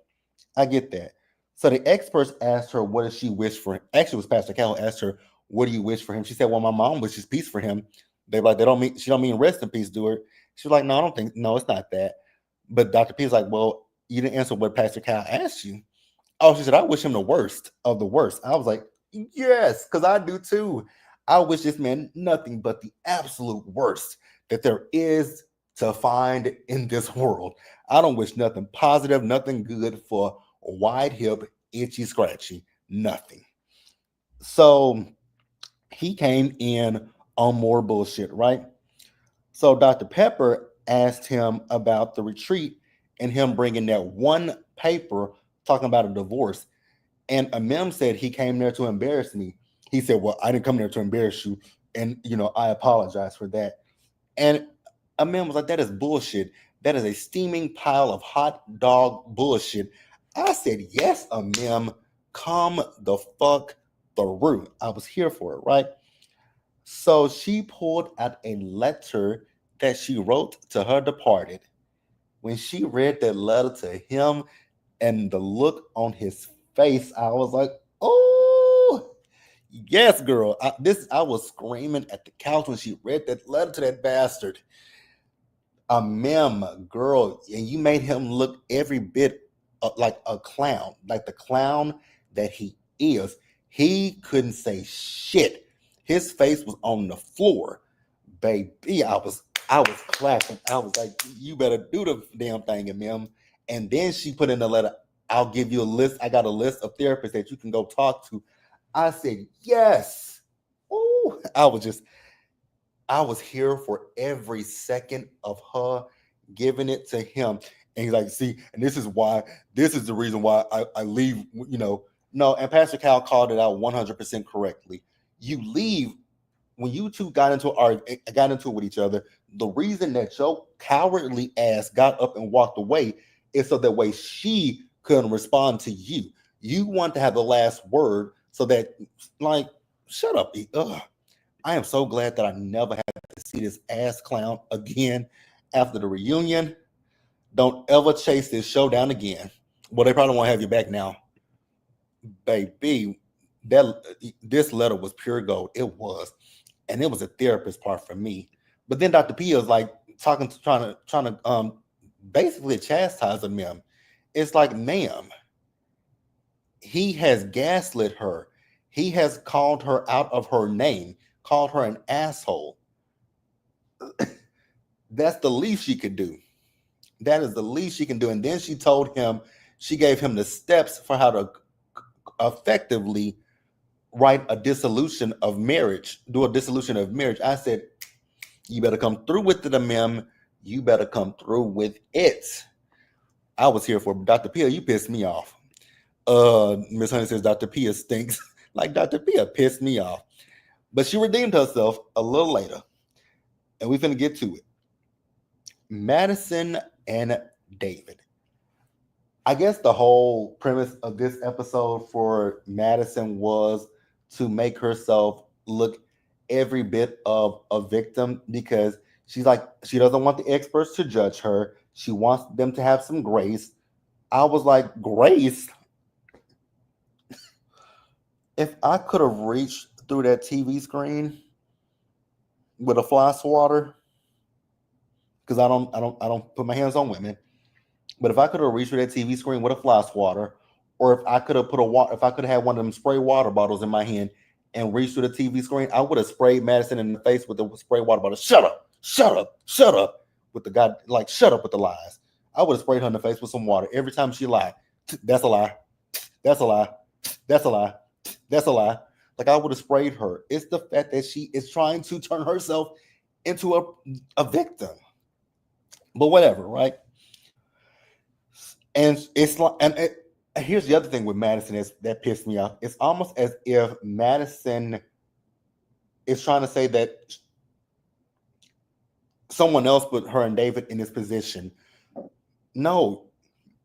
I get that. So the experts asked her, what does she wish for him? Actually, it was Pastor Cal who asked her, what do you wish for him? She said, well, my mom wishes peace for him. They were like, she don't mean rest in peace, do her. She was like, no, I don't think, no, it's not that. But Dr. P is like, well, you didn't answer what Pastor Cal asked you. Oh, she said, I wish him the worst of the worst. I was like, yes, because I do too. I wish this man nothing but the absolute worst that there is to find in this world. I don't wish nothing positive, nothing good for wide hip, itchy, scratchy, nothing. So he came in on more bullshit, right? So Dr. Pepper asked him about the retreat and him bringing that one paper talking about a divorce. And Amem said he came there to embarrass me. He said, well, I didn't come there to embarrass you. And, I apologize for that. And Amem was like, that is bullshit. That is a steaming pile of hot dog bullshit. I said, yes, Amem, come the fuck through. I was here for it, right? So she pulled out a letter that she wrote to her departed. When she read that letter to him and the look on his face, I was like, oh, yes, girl. I was screaming at the couch when she read that letter to that bastard. A mem, girl, and you made him look every bit like a clown, like the clown that he is. He couldn't say shit. His face was on the floor, baby. I was clapping. I was like, you better do the damn thing, mem. And then she put in the letter, I'll give you a list. I got a list of therapists that you can go talk to. I said, yes. Oh, I was here for every second of her giving it to him. And he's like, see, and this is the reason why I leave, No, and Pastor Cal called it out 100% correctly. You leave when you two got into it with each other, the reason that your cowardly ass got up and walked away is so that way she couldn't respond to you. You want to have the last word so that, like, shut up. Ugh. I am so glad that I never had to see this ass clown again after the reunion. Don't ever chase this show down again. Well, they probably won't have you back now, baby. That this letter was pure gold. It was, and it was a therapist part for me. But then Dr. P was like trying to basically chastise a ma'am. It's like, ma'am, he has gaslit her. He has called her out of her name, called her an asshole. That's the least she could do. That is the least she can do. And then she told him, she gave him the steps for how to effectively write a dissolution of marriage, do a dissolution of marriage. I said, you better come through with it, ma'am. You better come through with it. I was here for Dr. Pia. You pissed me off. Miss Honey says Dr. Pia stinks. Like, Dr. Pia pissed me off. But she redeemed herself a little later. And we're going to get to it. Madison and David. I guess the whole premise of this episode for Madison was to make herself look every bit of a victim, because she's like, she doesn't want the experts to judge her. She wants them to have some grace. I was like, grace? If I could have reached through that TV screen with a fly swatter, because I don't put my hands on women, but if I could have reached through that TV screen with a fly swatter, or if I could have if I could have had one of them spray water bottles in my hand and reached through the TV screen, I would have sprayed Madison in the face with the spray water bottle. Shut up, shut up, shut up. With the guy, like, shut up with the lies. I would have sprayed her in the face with some water every time she lied. That's a lie. That's a lie. That's a lie. That's a lie. Like, I would have sprayed her. It's the fact that she is trying to turn herself into a victim. But whatever, right? And it's like, here's the other thing with Madison that pissed me off. It's almost as if Madison is trying to say that someone else put her and David in this position. No,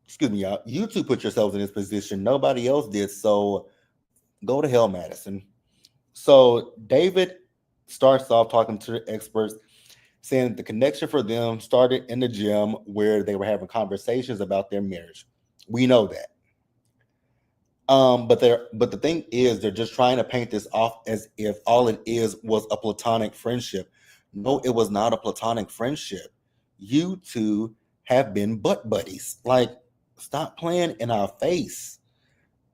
excuse me, y'all. You two put yourselves in this position. Nobody else did. So go to hell, Madison. So David starts off talking to the experts, saying that the connection for them started in the gym where they were having conversations about their marriage. We know that. But the thing is, they're just trying to paint this off as if all it is was a platonic friendship. No, it was not a platonic friendship. You two have been butt buddies. Like, stop playing in our face.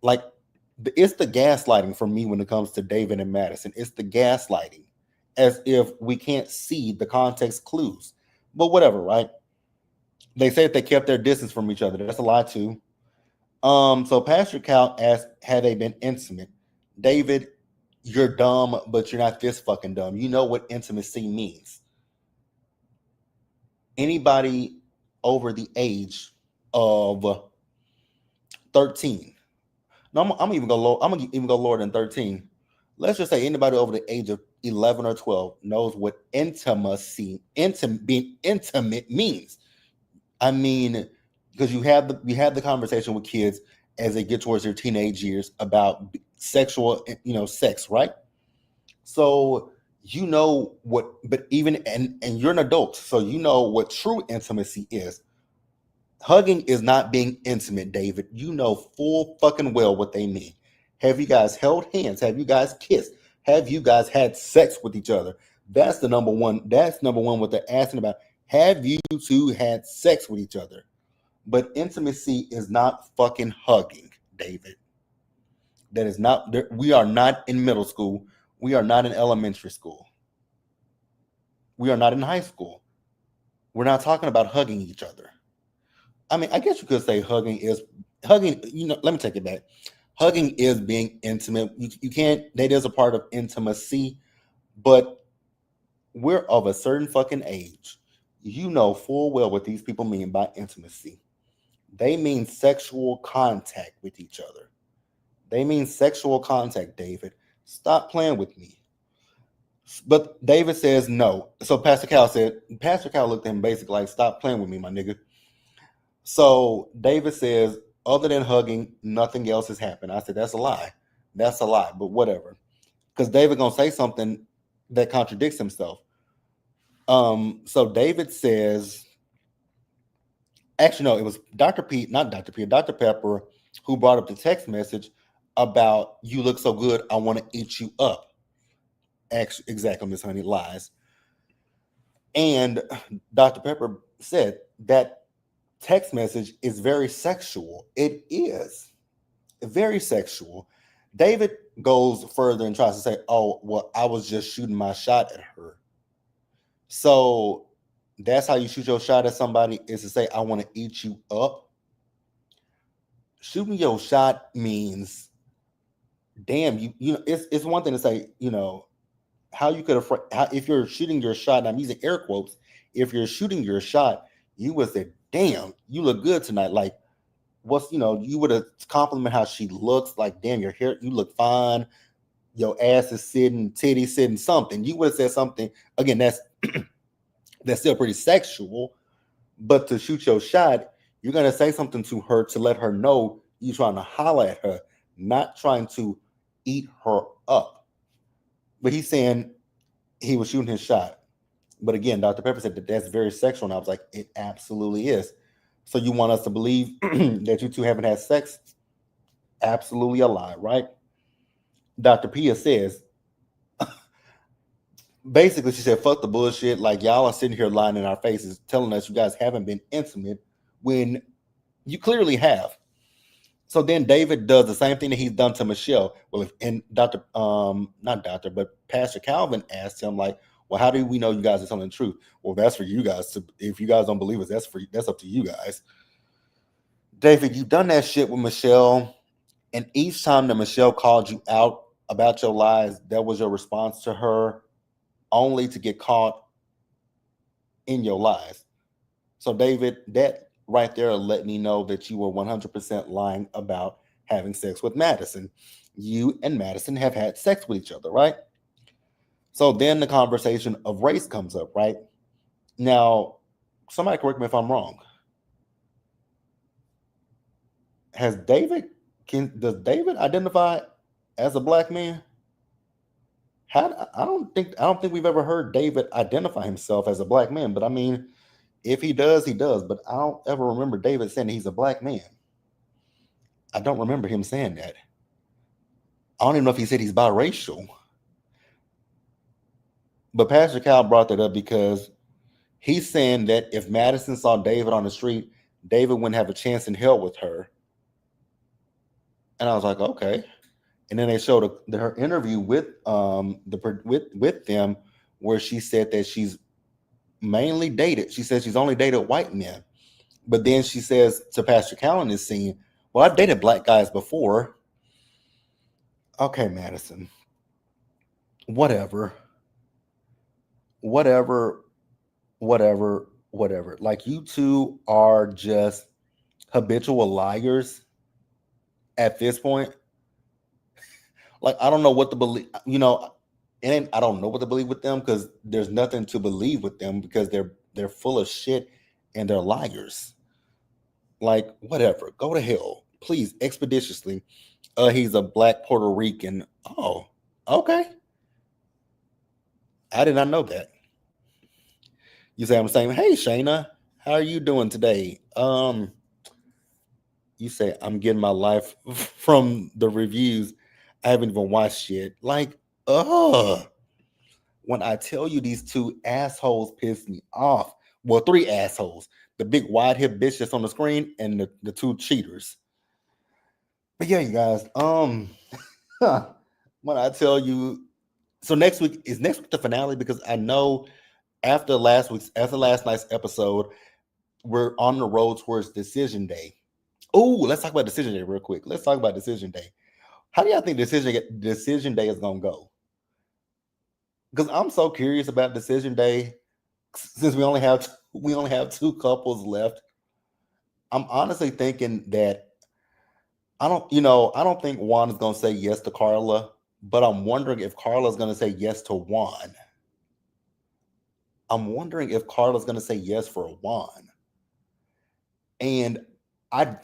Like, it's the gaslighting for me when it comes to David and Madison. It's the gaslighting, as if we can't see the context clues. But whatever, right? They say that they kept their distance from each other. That's a lie too. So Pastor Cal asked, had they been intimate? David, you're dumb, but you're not this fucking dumb. You know what intimacy means. Anybody over the age of 13. No, I'm gonna even go low. I'm gonna even go lower than 13. Let's just say anybody over the age of 11 or 12 knows what intimacy, being intimate means. I mean, because you have the conversation with kids as they get towards their teenage years about sexual, sex, right? So you know what, but even and you're an adult, so you know what true intimacy is. Hugging is not being intimate, David. You know full fucking well what they mean. Have you guys held hands? Have you guys kissed? Have you guys had sex with each other? That's the number one. That's number one what they're asking about. Have you two had sex with each other? But intimacy is not fucking hugging, David. That is not, we are not in middle school. We are not in elementary school. We are not in high school. We're not talking about hugging each other. I mean, I guess you could say hugging, let me take it back. Hugging is being intimate. You can't, that is a part of intimacy, but we're of a certain fucking age. You know full well what these people mean by intimacy. They mean sexual contact with each other. They mean sexual contact, David. Stop playing with me. But David says no. So Pastor Cal looked at him basically like, stop playing with me, my nigga. So David says, other than hugging, nothing else has happened. I said, that's a lie. That's a lie, but whatever. Because David gonna say something that contradicts himself. So David says, actually, no, it was Dr. Pete, not Dr. Pete, Dr. Pepper, who brought up the text message about you look so good, I want to eat you up. Actually, exactly, Miss Honey, lies. And Dr. Pepper said that text message is very sexual. It is very sexual. David goes further and tries to say, oh, well, I was just shooting my shot at her. So that's how you shoot your shot at somebody, is to say, I want to eat you up. Shooting your shot means, damn, you know, it's one thing to say, you know, how you could have, if you're shooting your shot, and I'm using air quotes, if you're shooting your shot, you would say, damn, you look good tonight. Like, what's, you know, you would have compliment how she looks, like, damn, your hair, you look fine, your ass is sitting, titty sitting, something. You would have said something. Again, that's still pretty sexual, but to shoot your shot, you're gonna say something to her to let her know you're trying to holler at her, not trying to eat her up. But he's saying he was shooting his shot. But again, Dr. Pepper said that that's very sexual, and I was like, it absolutely is. So you want us to believe that you two haven't had sex? Absolutely a lie, right? Dr. Pia says, basically, she said, fuck the bullshit. Like, y'all are sitting here lying in our faces, telling us you guys haven't been intimate when you clearly have. So then David does the same thing that he's done to Michelle. Well, and Dr. Not Doctor, but Pastor Calvin asked him, like, well, how do we know you guys are telling the truth? Well, that's for you guys to, if you guys don't believe us, that's up to you guys. David, you've done that shit with Michelle, and each time that Michelle called you out about your lies, that was your response to her, only to get caught in your lies. So, David, that right there let me know that you were 100% lying about having sex with Madison. You and Madison have had sex with each other, right? So then the conversation of race comes up, right? Now, somebody correct me if I'm wrong. Has David, does David identify as a black man? I don't think we've ever heard David identify himself as a black man, but I mean, if he does, he does. But I don't ever remember David saying he's a black man. I don't remember him saying that. I don't even know if he said he's biracial. But Pastor Cal brought that up because he's saying that if Madison saw David on the street, David wouldn't have a chance in hell with her. And I was like, okay. And then they showed her interview with with them, where she said that she's mainly dated. She says she's only dated white men. But then she says to Pastor Cal in this scene, well, I've dated black guys before. Okay, Madison. Whatever. Whatever. Whatever. Like, you two are just habitual liars at this point. Like, I don't know what to believe, you know, and I don't know what to believe with them, because there's nothing to believe with them, because they're full of shit and they're liars. Like, whatever. Go to hell. Please, expeditiously. He's a black Puerto Rican. Oh, okay. I did not know that. You say I'm saying, hey Shayna, how are you doing today? You say I'm getting my life from the reviews. I haven't even watched yet. Like, when I tell you these two assholes piss me off. Well, three assholes. The big wide hip bitch that's on the screen, and the two cheaters. But yeah, you guys. When I tell you, so next week the finale, because I know after last night's episode, we're on the road towards decision day. Oh, let's talk about decision day real quick. Let's talk about decision day. How do y'all think decision day is gonna go? Because I'm so curious about decision day. Since we only have two couples left, I'm honestly thinking that I don't think Juan is gonna say yes to Carla. But I'm wondering if Carla's going to say yes to Juan. I'm wondering if Carla's going to say yes for Juan. And I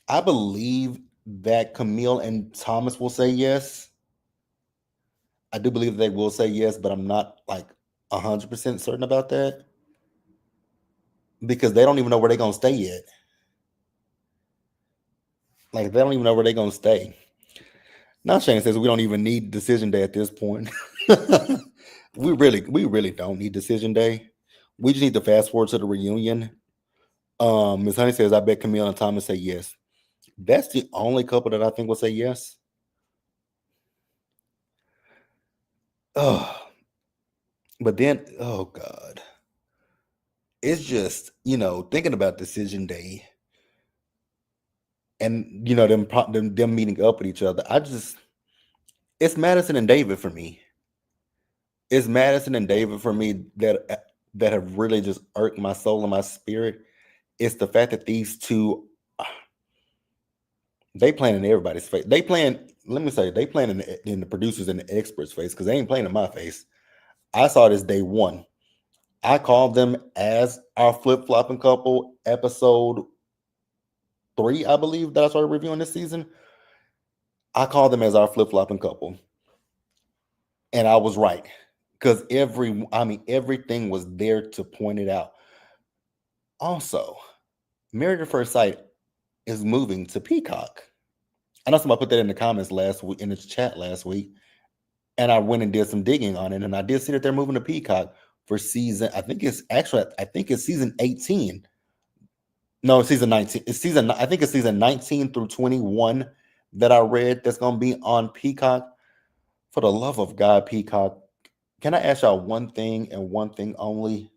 I believe that Camille and Thomas will say yes. I do believe they will say yes, but I'm not like 100% certain about that because they don't even know where they're gonna stay yet. Like they don't even know where they're gonna stay. Now Shane says we don't even need decision day at this point. we really don't need decision day. We just need to fast forward to the reunion. Miss Honey says I bet Camille and Thomas say yes. That's the only couple that I think will say yes. Oh, but then oh god, it's just thinking about decision day and them meeting up with each other. It's Madison and David for me. It's Madison and David for me that have really just irked my soul and my spirit. It's the fact that these two they playing in everybody's face. They playing. Let me say they playing in the producers and the experts' face because they ain't playing in my face. I saw this day one. I called them as our flip flopping couple, episode 3, I believe that I started reviewing this season. I called them as our flip flopping couple, and I was right because everything was there to point it out. Also, Married at First Sight is moving to Peacock. I know somebody put that in the comments last week in the chat last week, and I went and did some digging on it, and I did see that they're moving to Peacock for season. I think it's season 18. No, it's season 19. I think it's season 19 through 21 that I read that's gonna be on Peacock. For the love of God, Peacock, can I ask y'all one thing and one thing only?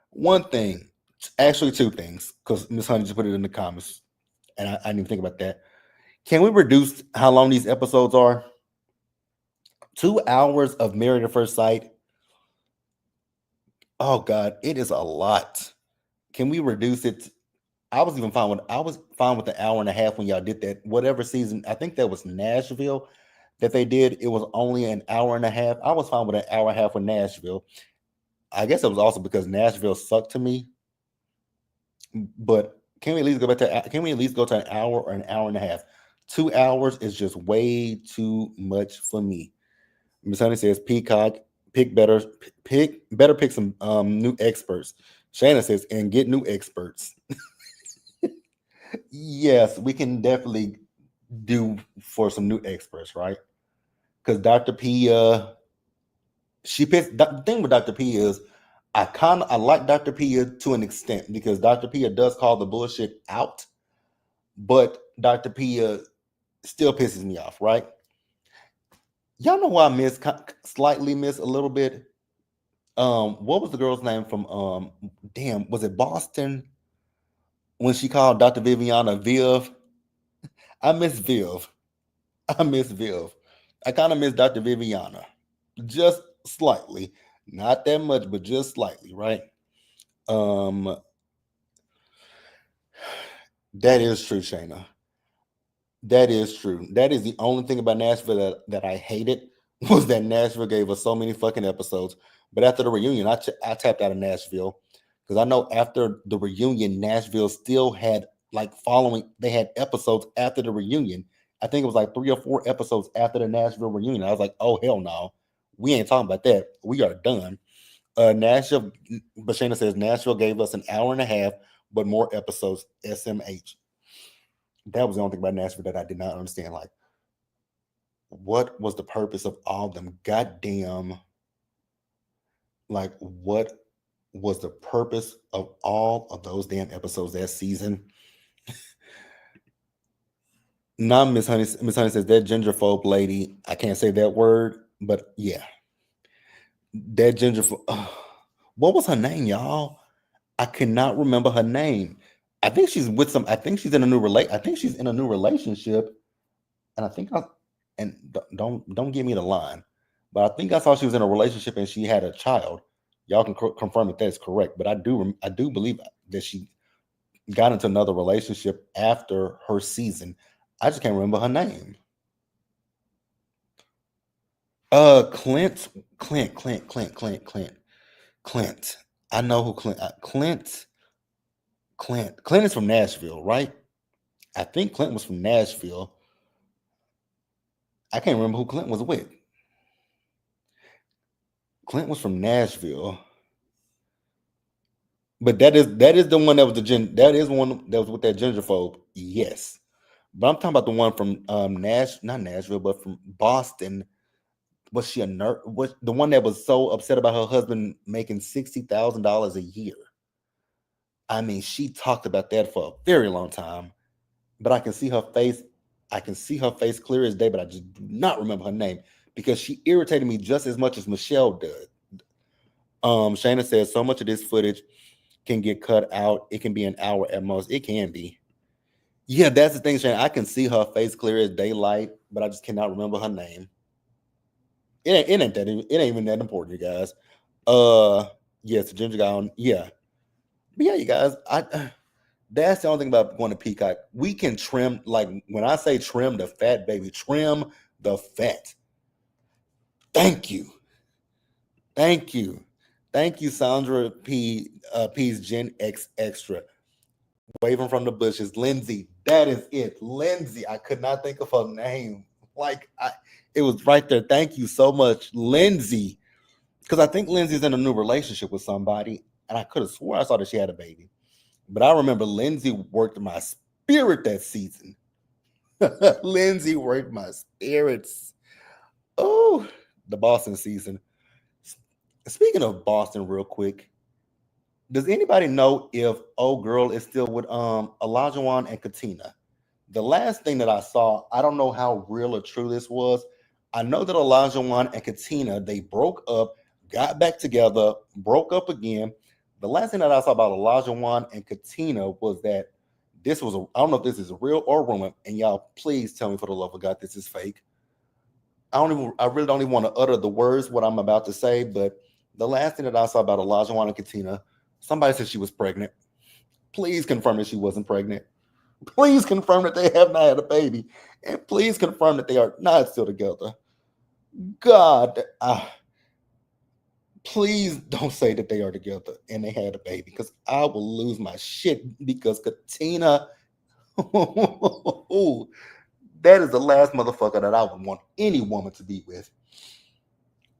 One thing, actually two things, because Miss Honey just put it in the comments, and I didn't even think about that. Can we reduce how long these episodes are? 2 hours of Married at First Sight. Oh God, it is a lot. Can we reduce it? I was fine with the hour and a half when y'all did that. Whatever season, I think that was Nashville that they did. It was only an hour and a half. I was fine with an hour and a half with Nashville. I guess it was also because Nashville sucked to me. But can we at least go to an hour or an hour and a half? 2 hours is just way too much for me. Miss Honey says Peacock, pick some new experts. Shannon says, and get new experts. Yes, we can definitely do for some new experts, right? Because Dr. P, she pissed. The thing with Dr. P is, I like Dr. P to an extent because Dr. P does call the bullshit out, but Dr. P still pisses me off, right? Y'all know who I slightly miss a little bit. What was the girl's name from? Damn, was it Boston when she called Dr. Viviana Viv? I miss Viv. I miss Viv. I kind of miss Dr. Viviana, just slightly, not that much, but just slightly, right? Um, that is true, Shayna. That is true. That is the only thing about Nashville that I hated was that Nashville gave us so many fucking episodes. But after the reunion, I tapped out of Nashville because I know after the reunion, Nashville still had they had episodes after the reunion. I think it was like 3 or 4 episodes after the Nashville reunion. I was like, oh hell no, we ain't talking about that. We are done. Nashville, Bashana says Nashville gave us an hour and a half, but more episodes. SMH. That was the only thing about Nashville that I did not understand. Like, what was the purpose of all them goddamn? Like, what was the purpose of all of those damn episodes that season? Now, Miss Honey says that gingerphobe lady. I can't say that word, but yeah, that gingerphobe. What was her name, y'all? I cannot remember her name. I think she's with some. I think she's in a new I think she's in a new relationship, and I think and don't give me the line, but I think I saw she was in a relationship and she had a child. Y'all can confirm if that's correct, but I do believe that she got into another relationship after her season. I just can't remember her name. Clint, Clint. I know who Clint is from Nashville, right? I think Clint was from Nashville. I can't remember who Clint was with. Clint was from Nashville, but that is the one that was that is one that was with that gingerphobe. Yes, but I'm talking about the one from not Nashville, but from Boston. Was she a nurse? Was the one that was so upset about her husband making $60,000 a year? I mean, she talked about that for a very long time. But I can see her face. I can see her face clear as day, but I just do not remember her name because she irritated me just as much as Michelle did. Shayna says so much of this footage can get cut out. It can be an hour at most. It can be. Yeah, that's the thing, Shayna. I can see her face clear as daylight, but I just cannot remember her name. It ain't even that important, you guys. Yes, the ginger guy on. Yeah, but yeah, you guys. That's the only thing about going to Peacock. We can trim, like when I say trim the fat, baby, trim the fat. Thank you. Thank you. Thank you, Sandra P's Gen X Extra. Waving from the bushes. Lindsay. That is it. Lindsay. I could not think of her name. It was right there. Thank you so much, Lindsay. Because I think Lindsay's in a new relationship with somebody. And I could have swore I saw that she had a baby. But I remember Lindsay worked my spirit that season. Lindsay worked my spirits. Oh, the Boston season. Speaking of Boston, real quick, does anybody know if old girl is still with Olajuwon and Katina? The last thing that I saw, I don't know how real or true this was. I know that Olajuwon and Katina, they broke up, got back together, broke up again. The last thing that I saw about Olajuwon and Katina was that this was I don't know if this is real or rumor, and y'all please tell me for the love of God this is fake. I really don't even want to utter the words what I'm about to say, but the last thing that I saw about Olajuwon and Katina, somebody said she was pregnant. Please confirm that she wasn't pregnant. Please confirm that they have not had a baby, and please confirm that they are not still together. God, please don't say that they are together and they had a baby, because I will lose my shit. Because Katina, that is the last motherfucker that I would want any woman to be with.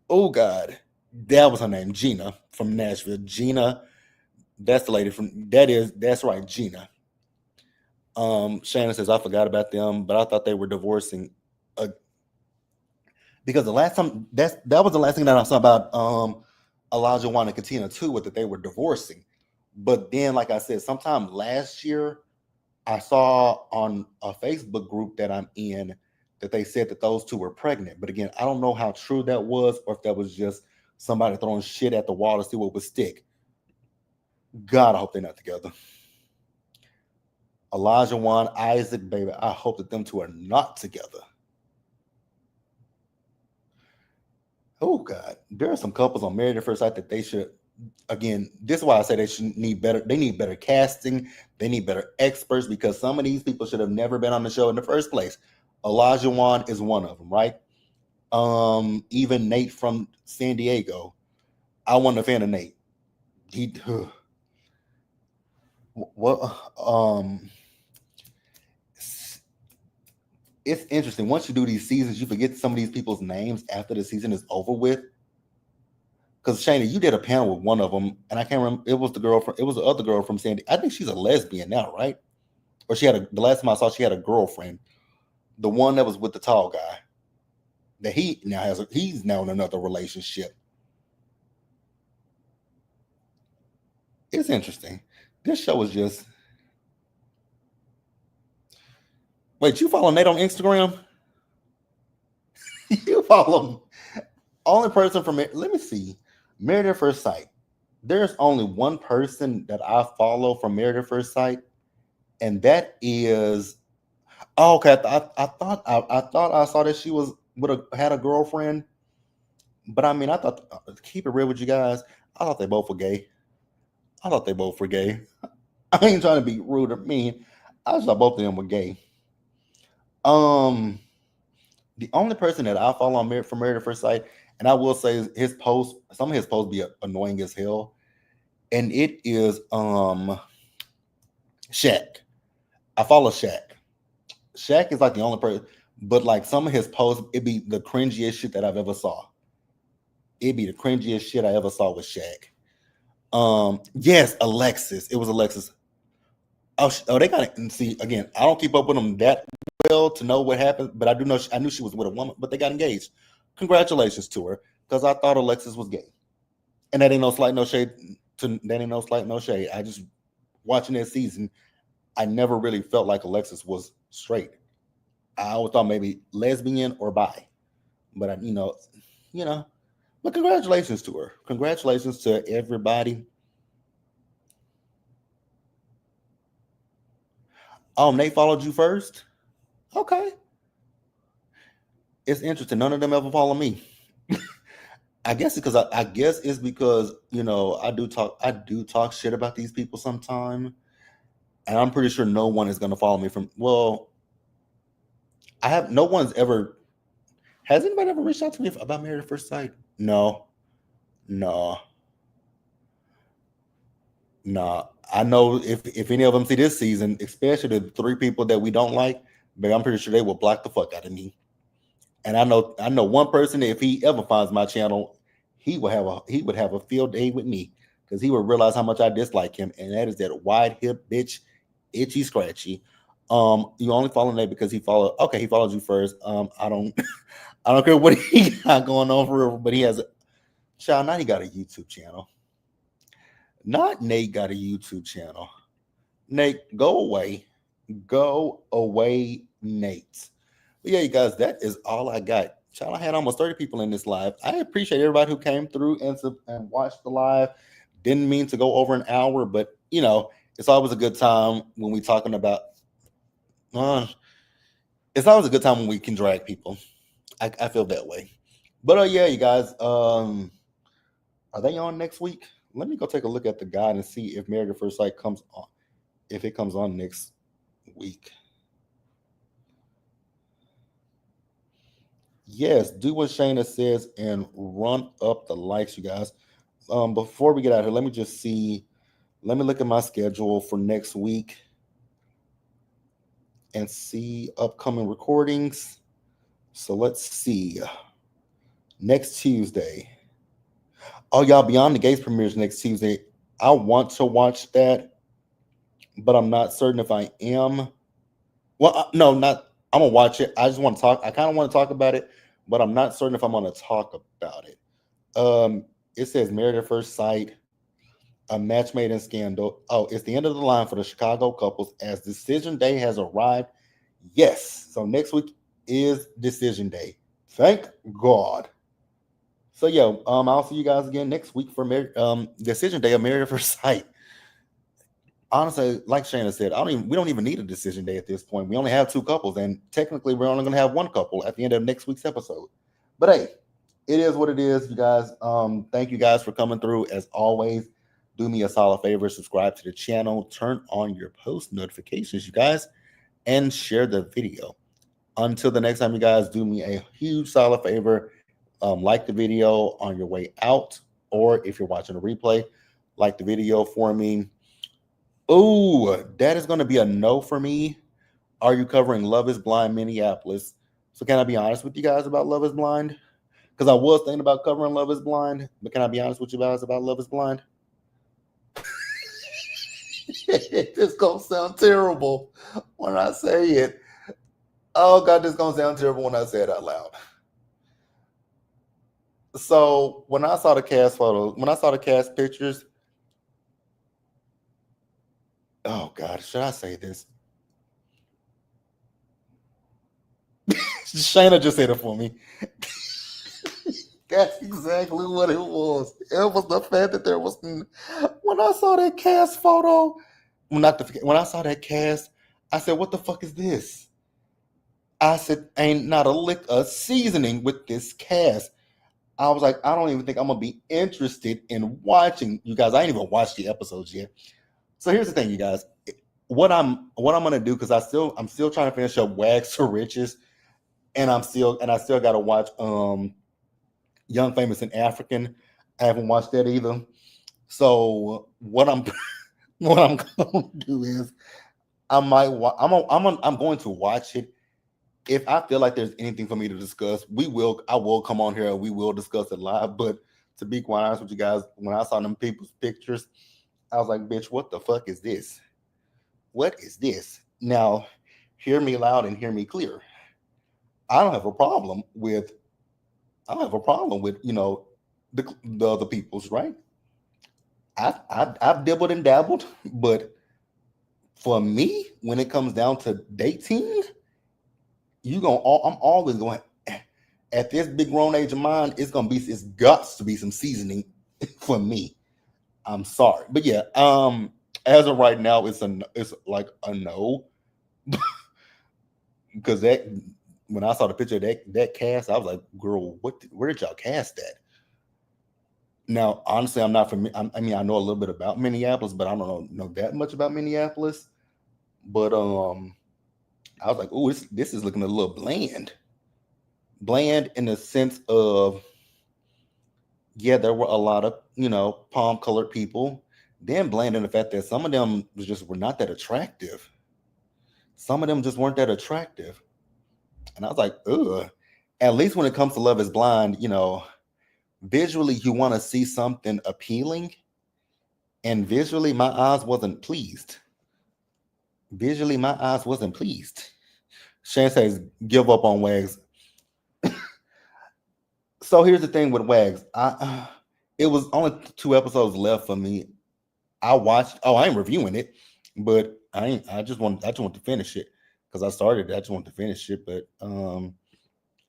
Oh God, that was her name, Gina from Nashville. Gina, that's the lady from that's right, Gina. Shannon says I forgot about them, but I thought they were divorcing. Because the last time that was the last thing that I saw about Olajuwon and Katina too, was that they were divorcing. But then, like I said, sometime last year, I saw on a Facebook group that I'm in that they said that those two were pregnant. But again, I don't know how true that was, or if that was just somebody throwing shit at the wall to see what would stick. God, I hope they're not together. Olajuwon, Isaac, baby, I hope that them two are not together. Oh God, there are some couples on Married at First Sight that they should. Again, this is why I say they should need better. They need better casting. They need better experts, because some of these people should have never been on the show in the first place. Olajuwon is one of them, right? Even Nate from San Diego. I wasn't a fan of Nate. He what it's interesting. Once you do these seasons, you forget some of these people's names after the season is over with. Because Shana, you did a panel with one of them, and I can't remember. It was the other girl from Sandy. I think she's a lesbian now, right? Or the last time I saw, she had a girlfriend. The one that was with the tall guy. That he's now in another relationship. It's interesting. This show is just. Wait, you follow Nate on Instagram? You follow him. Only person from it. Let me see. Married at First Sight. There's only one person that I follow from Married at First Sight, and that is. Oh, okay. I thought I saw that she had a girlfriend, but I mean, I thought, keep it real with you guys, I thought they both were gay. I thought they both were gay. I ain't trying to be rude or mean. I just thought both of them were gay. Um, The only person that I follow on from Married at First Sight, and I will say his posts, some of his posts be annoying as hell, and it is Shaq. I follow Shaq. Shaq is like the only person, but like some of his posts, it be the cringiest shit that I've ever saw. It'd be the cringiest shit I ever saw with Shaq. Yes, Alexis. It was Alexis. Oh, they got it. And see, again, I don't keep up with them that well to know what happened, but I do know. I knew she was with a woman, but they got engaged. Congratulations to her, because I thought Alexis was gay, and that ain't no slight, no shade. That ain't no slight, no shade. I just watching that season, I never really felt like Alexis was straight. I always thought maybe lesbian or bi, but you know. But congratulations to her. Congratulations to everybody. Oh, Nate followed you first? Okay. It's interesting. None of them ever follow me. I guess it's because I do talk shit about these people sometime. And I'm pretty sure no one is gonna follow me from I have no one's ever has anybody ever reached out to me about Married at First Sight? No. No. No. I know if any of them see this season, especially the three people that we don't like, but I'm pretty sure they will block the fuck out of me. And I know one person that if he ever finds my channel, he would have a field day with me because he would realize how much I dislike him, and that is that wide hip bitch, itchy scratchy. You only follow Nate because he followed you first. I don't I don't care what he got going on for real, but he has a child. Now he got a YouTube channel. Not Nate got a YouTube channel. Nate, go away. Go away, Nate. But yeah, you guys, that is all I got. Child, I had almost 30 people in this live. I appreciate everybody who came through and watched the live. Didn't mean to go over an hour, but it's always a good time when we talking about. It's always a good time when we can drag people. I feel that way. But yeah, you guys, are they on next week? Let me go take a look at the guide and see if Married at First Sight comes on. If it comes on next week. Yes, do what Shayna says and run up the likes, you guys. Before we get out here, let me just see. Let me look at my schedule for next week and see upcoming recordings. So let's see. Next Tuesday. Oh, y'all, Beyond the Gates premieres next Tuesday. I want to watch that, but I'm not certain if I am. Well, no, not. I'm gonna watch it. I just want to talk. I kind of want to talk about it, but I'm not certain if I'm gonna talk about it. It says Married at First Sight, a match made in scandal. Oh, it's the end of the line for the Chicago couples as decision day has arrived. Yes, so next week is decision day. Thank God. So yeah, I'll see you guys again next week for decision day of Married at First Sight. Honestly, like Shannon said, we don't even need a decision day at this point. We only have two couples, and technically we're only gonna have one couple at the end of next week's episode. But hey, it is what it is, you guys. Thank you guys for coming through. As always, do me a solid favor, subscribe to the channel, turn on your post notifications, you guys, and share the video. Until the next time, you guys, do me a huge solid favor. Like the video on your way out, or if you're watching a replay, like the video for me. Oh, that is going to be a no for me. Are you covering Love is Blind Minneapolis? So can I be honest with you guys about Love is Blind? Because I was thinking about covering Love is Blind, but can I be honest with you guys about Love is Blind? It's going to sound terrible when I say it. Oh, God, this is going to sound terrible when I say it out loud. So when I saw the cast photos, when I saw the cast pictures, oh, God, should I say this? Shayna just said it for me. That's exactly what it was. It was the fact that there was. When I saw that cast photo, when I saw that cast, I said, "What the fuck is this?" I said, "Ain't not a lick of seasoning with this cast." I was like, "I don't even think I'm gonna be interested in watching you guys." I ain't even watched the episodes yet. So here's the thing, you guys. What I'm gonna do, because I'm still trying to finish up Wags to Riches. And I still gotta watch Young Famous and African. I haven't watched that either. So what I'm what I'm gonna do is I might I'm going to watch it. If I feel like there's anything for me to discuss, I will come on here and we will discuss it live. But to be quite honest with you guys, when I saw them people's pictures, I was like, bitch, what the fuck is this? What is this? Now, hear me loud and hear me clear. I don't have a problem with I don't have a problem with, the other people's, right? I've dabbled and dabbled, but for me, when it comes down to dating, I'm always going at this big grown age of mine, it's got to be some seasoning for me. I'm sorry. But yeah, as of right now, it's like a no. Because that when I saw the picture of that cast, I was like, girl, where did y'all cast that? Now, honestly, I'm not from. I mean, I know a little bit about Minneapolis, but I don't know that much about Minneapolis. But I was like, oh, this is looking a little bland in the sense of, yeah, there were a lot of palm colored people. Then bland in the fact that some of them were not that attractive. Some of them just weren't that attractive, and I was like, ugh. At least when it comes to Love Is Blind, visually you want to see something appealing, and visually my eyes wasn't pleased. Visually my eyes wasn't pleased. Shane says, give up on Wags. So here's the thing with Wags. It was only 2 episodes left for me. I watched. Oh, I ain't reviewing it, but I ain't. I just want to finish it because I started. I just want to finish it, but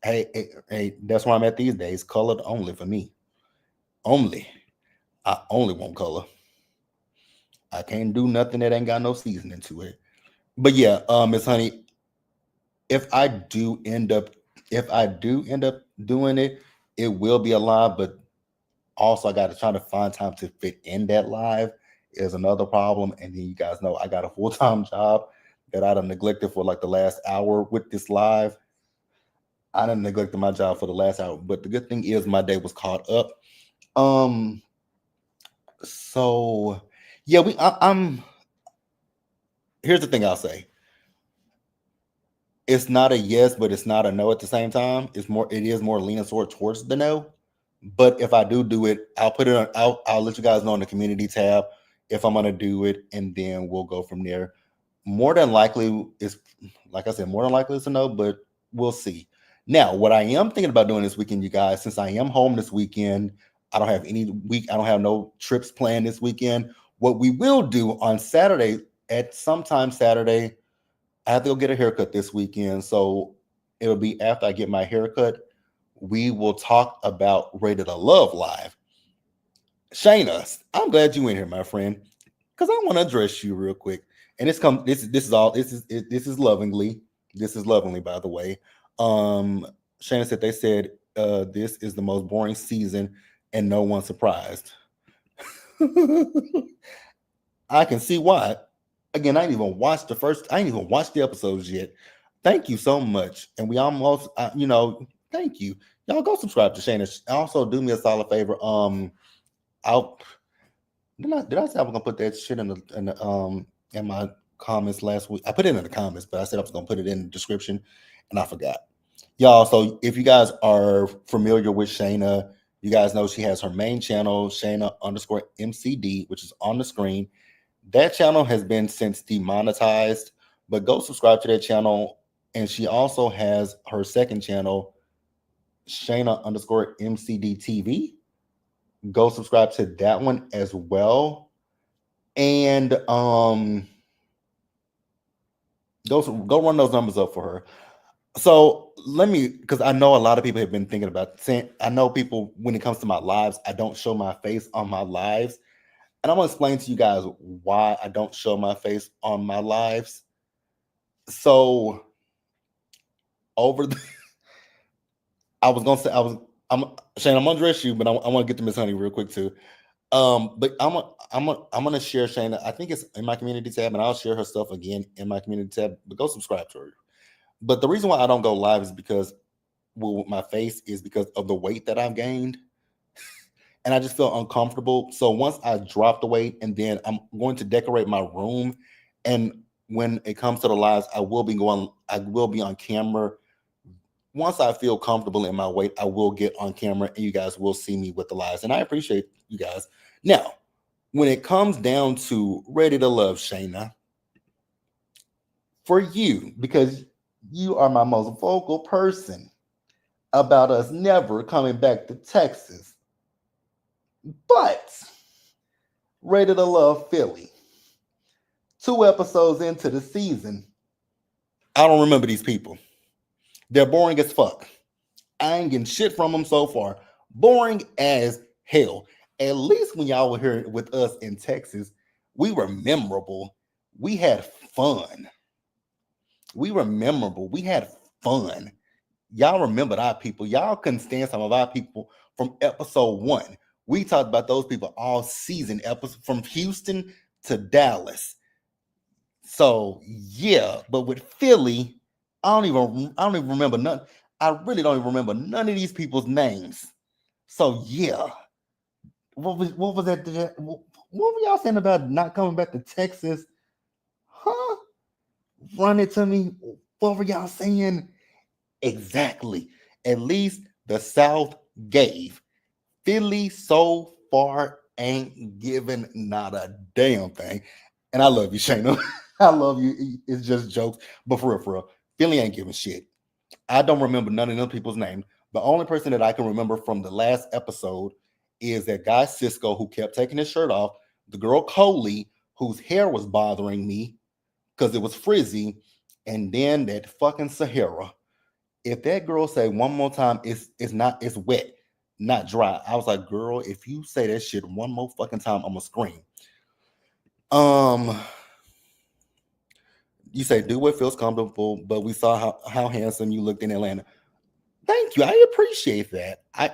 hey, that's where I'm at these days. Colored only for me. Only. I only want color. I can't do nothing that ain't got no seasoning to it. But yeah, Miss Honey, if I do end up if I do end up doing it, it will be a live, but also I got to try to find time to fit in that live is another problem. And then you guys know I got a full-time job that I done neglected for like the last hour with this live. I done neglected my job for the last hour, but the good thing is my day was caught up. Um, so yeah, I'm. Here's the thing I'll say: it's not a yes, but it's not a no at the same time. It is more leaning towards the no. But if I do it, I'll put it on. I'll let you guys know in the community tab if I'm gonna do it, and then we'll go from there. More than likely, it's like I said, more than likely it's a no, but we'll see. Now, what I am thinking about doing this weekend, you guys, since I am home this weekend, I don't have no trips planned this weekend. What we will do on Saturday, at sometime Saturday, I have to go get a haircut this weekend. So it'll be after I get my haircut. We will talk about Rated a Love Live. Shayna, I'm glad you in here, my friend, because I want to address you real quick. And this is lovingly. This is lovingly, by the way. Shayna said they said this is the most boring season and no one's surprised. I can see why. Again, I ain't even watched the episodes yet. Thank you so much. And we almost, thank you. Y'all go subscribe to Shayna. Also, do me a solid favor. I'll did I say I was gonna put that shit in my comments last week? I put it in the comments, but I said I was gonna put it in the description, and I forgot. Y'all, so if you guys are familiar with Shayna, you guys know she has her main channel, Shayna_MCD, which is on the screen. That channel has been since demonetized, but go subscribe to that channel. And she also has her second channel, Shayna_MCD TV. Go subscribe to that one as well. And go run those numbers up for her. So because I know a lot of people have been thinking about saying, I know people, when it comes to my lives, I don't show my face on my lives. And I'm going to explain to you guys why I don't show my face on my lives. So over the, I was going to say, Shane, I'm going to address you, but I want to get to Miss Honey real quick too. But I'm gonna share Shayna. I think it's in my community tab, and I'll share her stuff again in my community tab. But go subscribe to her. But the reason why I don't go live is because with my face is because of the weight that I've gained. And I just feel uncomfortable. So once I drop the weight and then I'm going to decorate my room. And when it comes to the lives, I will be on camera. Once I feel comfortable in my weight, I will get on camera and you guys will see me with the lives. And I appreciate you guys. Now, when it comes down to Ready to Love, Shayna, for you, because you are my most vocal person about us never coming back to Texas. But Ready to Love Philly, 2 episodes into the season, I don't remember these people. They're boring as fuck. I ain't getting shit from them so far. Boring as hell. At least when y'all were here with us in Texas, we were memorable. We had fun. We were memorable. We had fun. Y'all remembered our people. Y'all couldn't stand some of our people from episode 1. We talked about those people all season, episode from Houston to Dallas. So yeah, but with Philly, I don't even remember none. I really don't even remember none of these people's names. So yeah, what was that? What were y'all saying about not coming back to Texas? Huh? Run it to me. What were y'all saying? Exactly. At least the South gave. Philly so far ain't giving not a damn thing. And I love you, Shayna. I love you. It's just jokes. But for real, Philly ain't giving shit. I don't remember none of them people's names. The only person that I can remember from the last episode is that guy Cisco who kept taking his shirt off, the girl Coley, whose hair was bothering me because it was frizzy, and then that fucking Sahara. If that girl say one more time, it's wet, not dry. I was like, girl, if you say that shit one more fucking time, I'm gonna scream. You say do what feels comfortable, but we saw how handsome you looked in Atlanta. Thank you. I appreciate that. I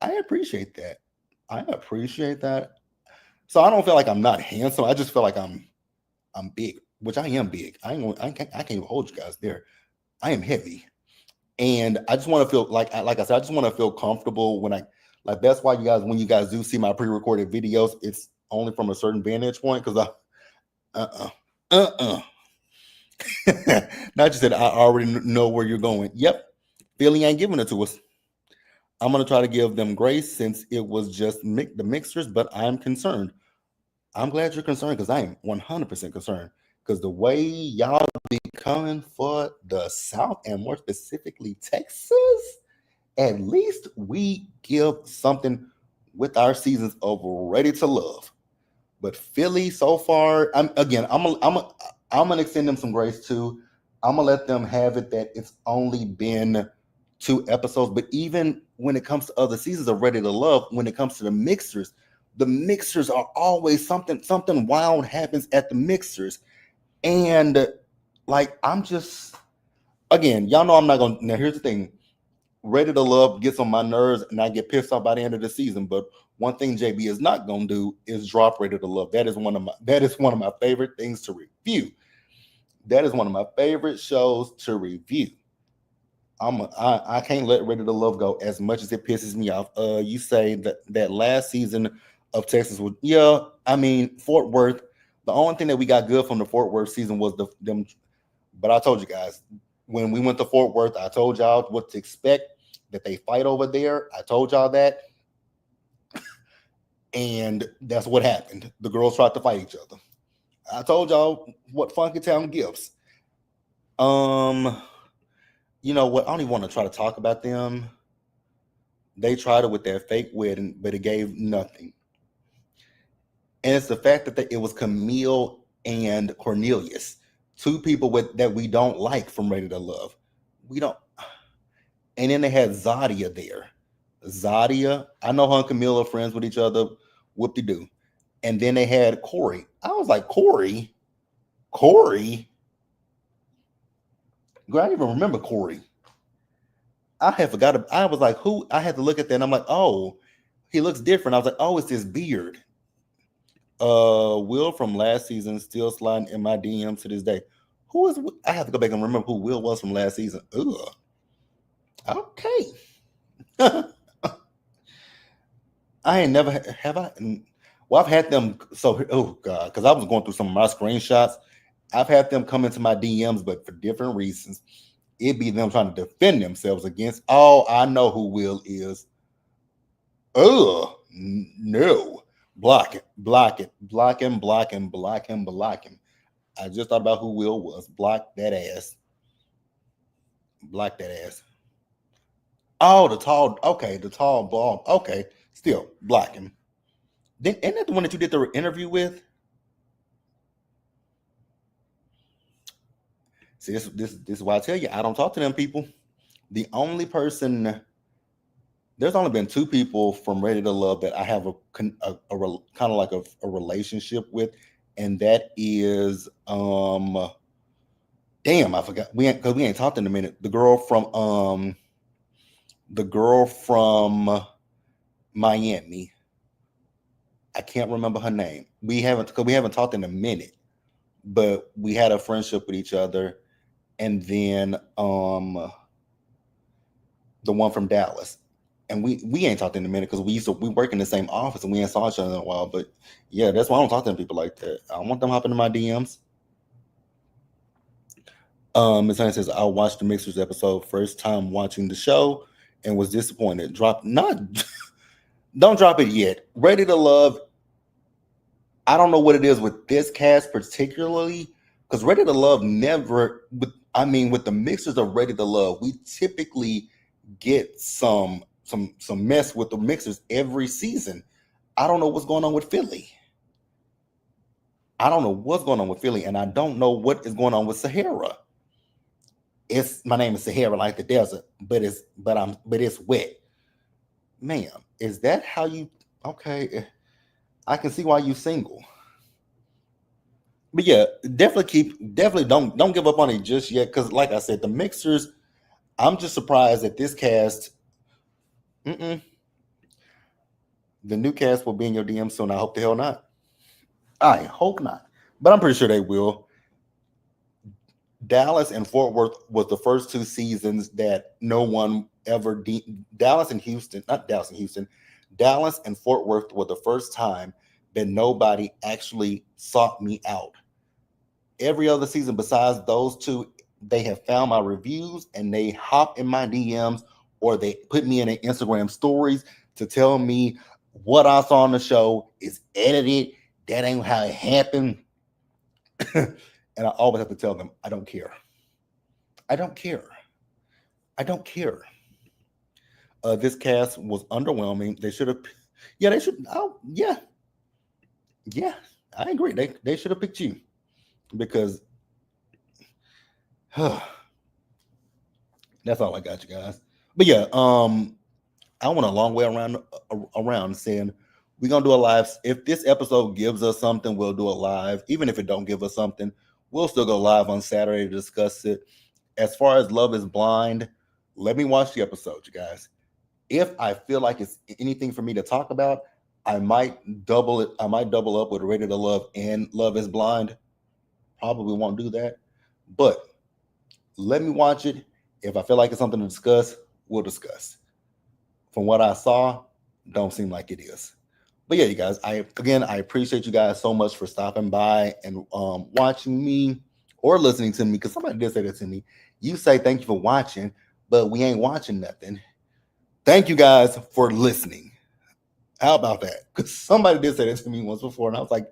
appreciate that. I appreciate that. So I don't feel like I'm not handsome. I just feel like I'm big, which I am big. I can't even hold you guys there. I am heavy. And I just want to feel like I said, I just want to feel comfortable when I like that's why when you guys do see my pre-recorded videos, it's only from a certain vantage point because not just that I already know where you're going. Yep. Philly ain't giving it to us. I'm gonna try to give them grace since it was just the mixers, but I'm concerned. I'm glad you're concerned because I am 100% concerned because the way y'all be coming for the South and more specifically Texas, at least we give something with our seasons of Ready to Love. But Philly so far, I'm gonna extend them some grace too. I'm gonna let them have it that it's only been 2 episodes. But even when it comes to other seasons of Ready to Love, when it comes to the mixers are always something wild happens at the mixers. And like I'm just again, y'all know I'm not gonna now here's the thing. Ready to Love gets on my nerves and I get pissed off by the end of the season. But one thing JB is not gonna do is drop Ready to Love. That is one of my favorite things to review. That is one of my favorite shows to review. I can't let Ready to Love go as much as it pisses me off. You say that last season of Texas was I mean Fort Worth. The only thing that we got good from the Fort Worth season was them. But I told you guys when we went to Fort Worth, I told y'all what to expect. That they fight over there. I told y'all that, and that's what happened. The girls tried to fight each other. I told y'all what Funky Town gives. You know what? I don't even want to try to talk about them. They tried it with their fake wedding, but it gave nothing. And it's the fact that it was Camille and Cornelius, 2 people that we don't like from Ready to Love. We don't. And then they had Zadia there. Zadia, I know her and Camille are friends with each other. Whoop de doo. And then they had Corey. I was like, Corey? Girl, I didn't even remember Corey. I had forgot. I was like, who? I had to look at that and I'm like, oh, he looks different. I was like, oh, it's his beard. Will from last season still sliding in my DM to this day. Who is? I have to go back and remember who Will was from last season. Ugh. Okay. I ain't never have I. Well, I've had them. So, oh god, because I was going through some of my screenshots. I've had them come into my DMs, but for different reasons. It be them trying to defend themselves against. Oh, I know who Will is. Ugh, no. Block it, block it, block him, block him, block him, block him. I just thought about who Will was. Block that ass. Block that ass. Oh, the tall. Okay, the tall bald. Okay, still block him. Then isn't that the one that you did the interview with? See, this is why I tell you I don't talk to them people. The only person, there's only been two people from Ready to Love that I have a kind of like a relationship with, and that is damn, I forgot. Because we ain't talked in a minute. The girl from Miami. I can't remember her name. We haven't talked in a minute, but we had a friendship with each other, and then the one from Dallas. And we ain't talked in a minute because we work in the same office and we ain't saw each other in a while. But yeah, that's why I don't talk to people like that. I don't want them hopping in my DMs. Ms. Honey says I watched the Mixers episode first time watching the show and was disappointed. Don't drop it yet. Ready to Love. I don't know what it is with this cast particularly because Ready to Love never. With the Mixers of Ready to Love, we typically get some mess with the Mixers every season. I don't know what's going on with Philly. I don't know what's going on with Philly, and I don't know what is going on with Sahara. My name is Sahara, like the desert, but it's wet. Ma'am, is that how you? Okay, I can see why you single. But yeah, definitely don't give up on it just yet, because like I said, the Mixers. I'm just surprised that this cast. Mm-mm, the new cast will be in your DM soon. I hope the hell not. I hope not, but I'm pretty sure they will. Dallas and Fort Worth was the first two seasons that no one ever. Dallas and Houston, not Dallas and Houston. Dallas and Fort Worth were the first time that nobody actually sought me out. Every other season besides those two, they have found my reviews and they hop in my DMs or they put me in their Instagram stories to tell me what I saw on the show is edited. That ain't how it happened. And I always have to tell them, I don't care. I don't care. I don't care. This cast was underwhelming. They should have, yeah, they should. Oh, yeah, yeah, I agree. They should have picked you because that's all I got, you guys. But yeah, I went a long way around saying we're gonna do a live. If this episode gives us something, we'll do a live. Even if it don't give us something, we'll still go live on Saturday to discuss it. As far as Love is Blind, let me watch the episode, you guys. If I feel like it's anything for me to talk about, I might double it. I might double up with Ready to Love and Love is Blind. Probably won't do that, but let me watch it. If I feel like it's something to discuss, we'll discuss. From what I saw, don't seem like it is. But yeah, you guys, I appreciate you guys so much for stopping by and watching me or listening to me, because somebody did say that to me. You say thank you for watching, but we ain't watching nothing. Thank you guys for listening. How about that? Because somebody did say that to me once before, and I was like,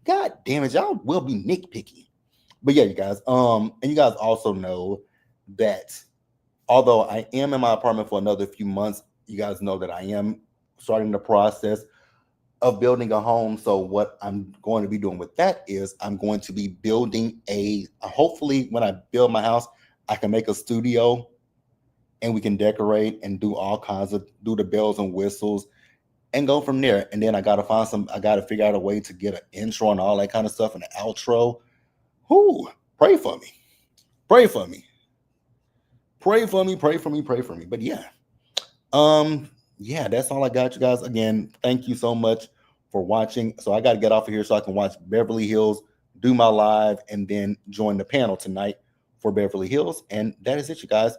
God damn it, y'all will be nitpicky. But yeah, you guys, and you guys also know that although I am in my apartment for another few months, you guys know that I am starting the process of building a home. So what I'm going to be doing with that is I'm going to be building hopefully when I build my house, I can make a studio and we can decorate and do all kinds of, do the bells and whistles and go from there. And then I got to figure out a way to get an intro and all that kind of stuff and an outro. Whoo, pray for me. Pray for me. Pray for me, pray for me, pray for me. But yeah. Yeah, that's all I got, you guys. Again, thank you so much for watching. So I got to get off of here so I can watch Beverly Hills do my live, and then join the panel tonight for Beverly Hills. And that is it, you guys.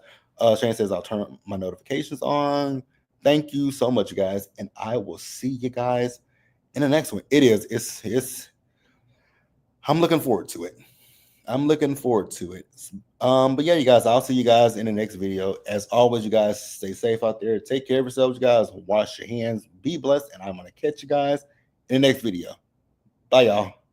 Shane says I'll turn my notifications on. Thank you so much, you guys, and I will see you guys in the next one. It's I'm looking forward to it. I'm looking forward to it. But yeah, you guys, I'll see you guys in the next video. As always, you guys stay safe out there. Take care of yourselves, you guys. Wash your hands. Be blessed, and I'm gonna catch you guys in the next video. Bye, y'all.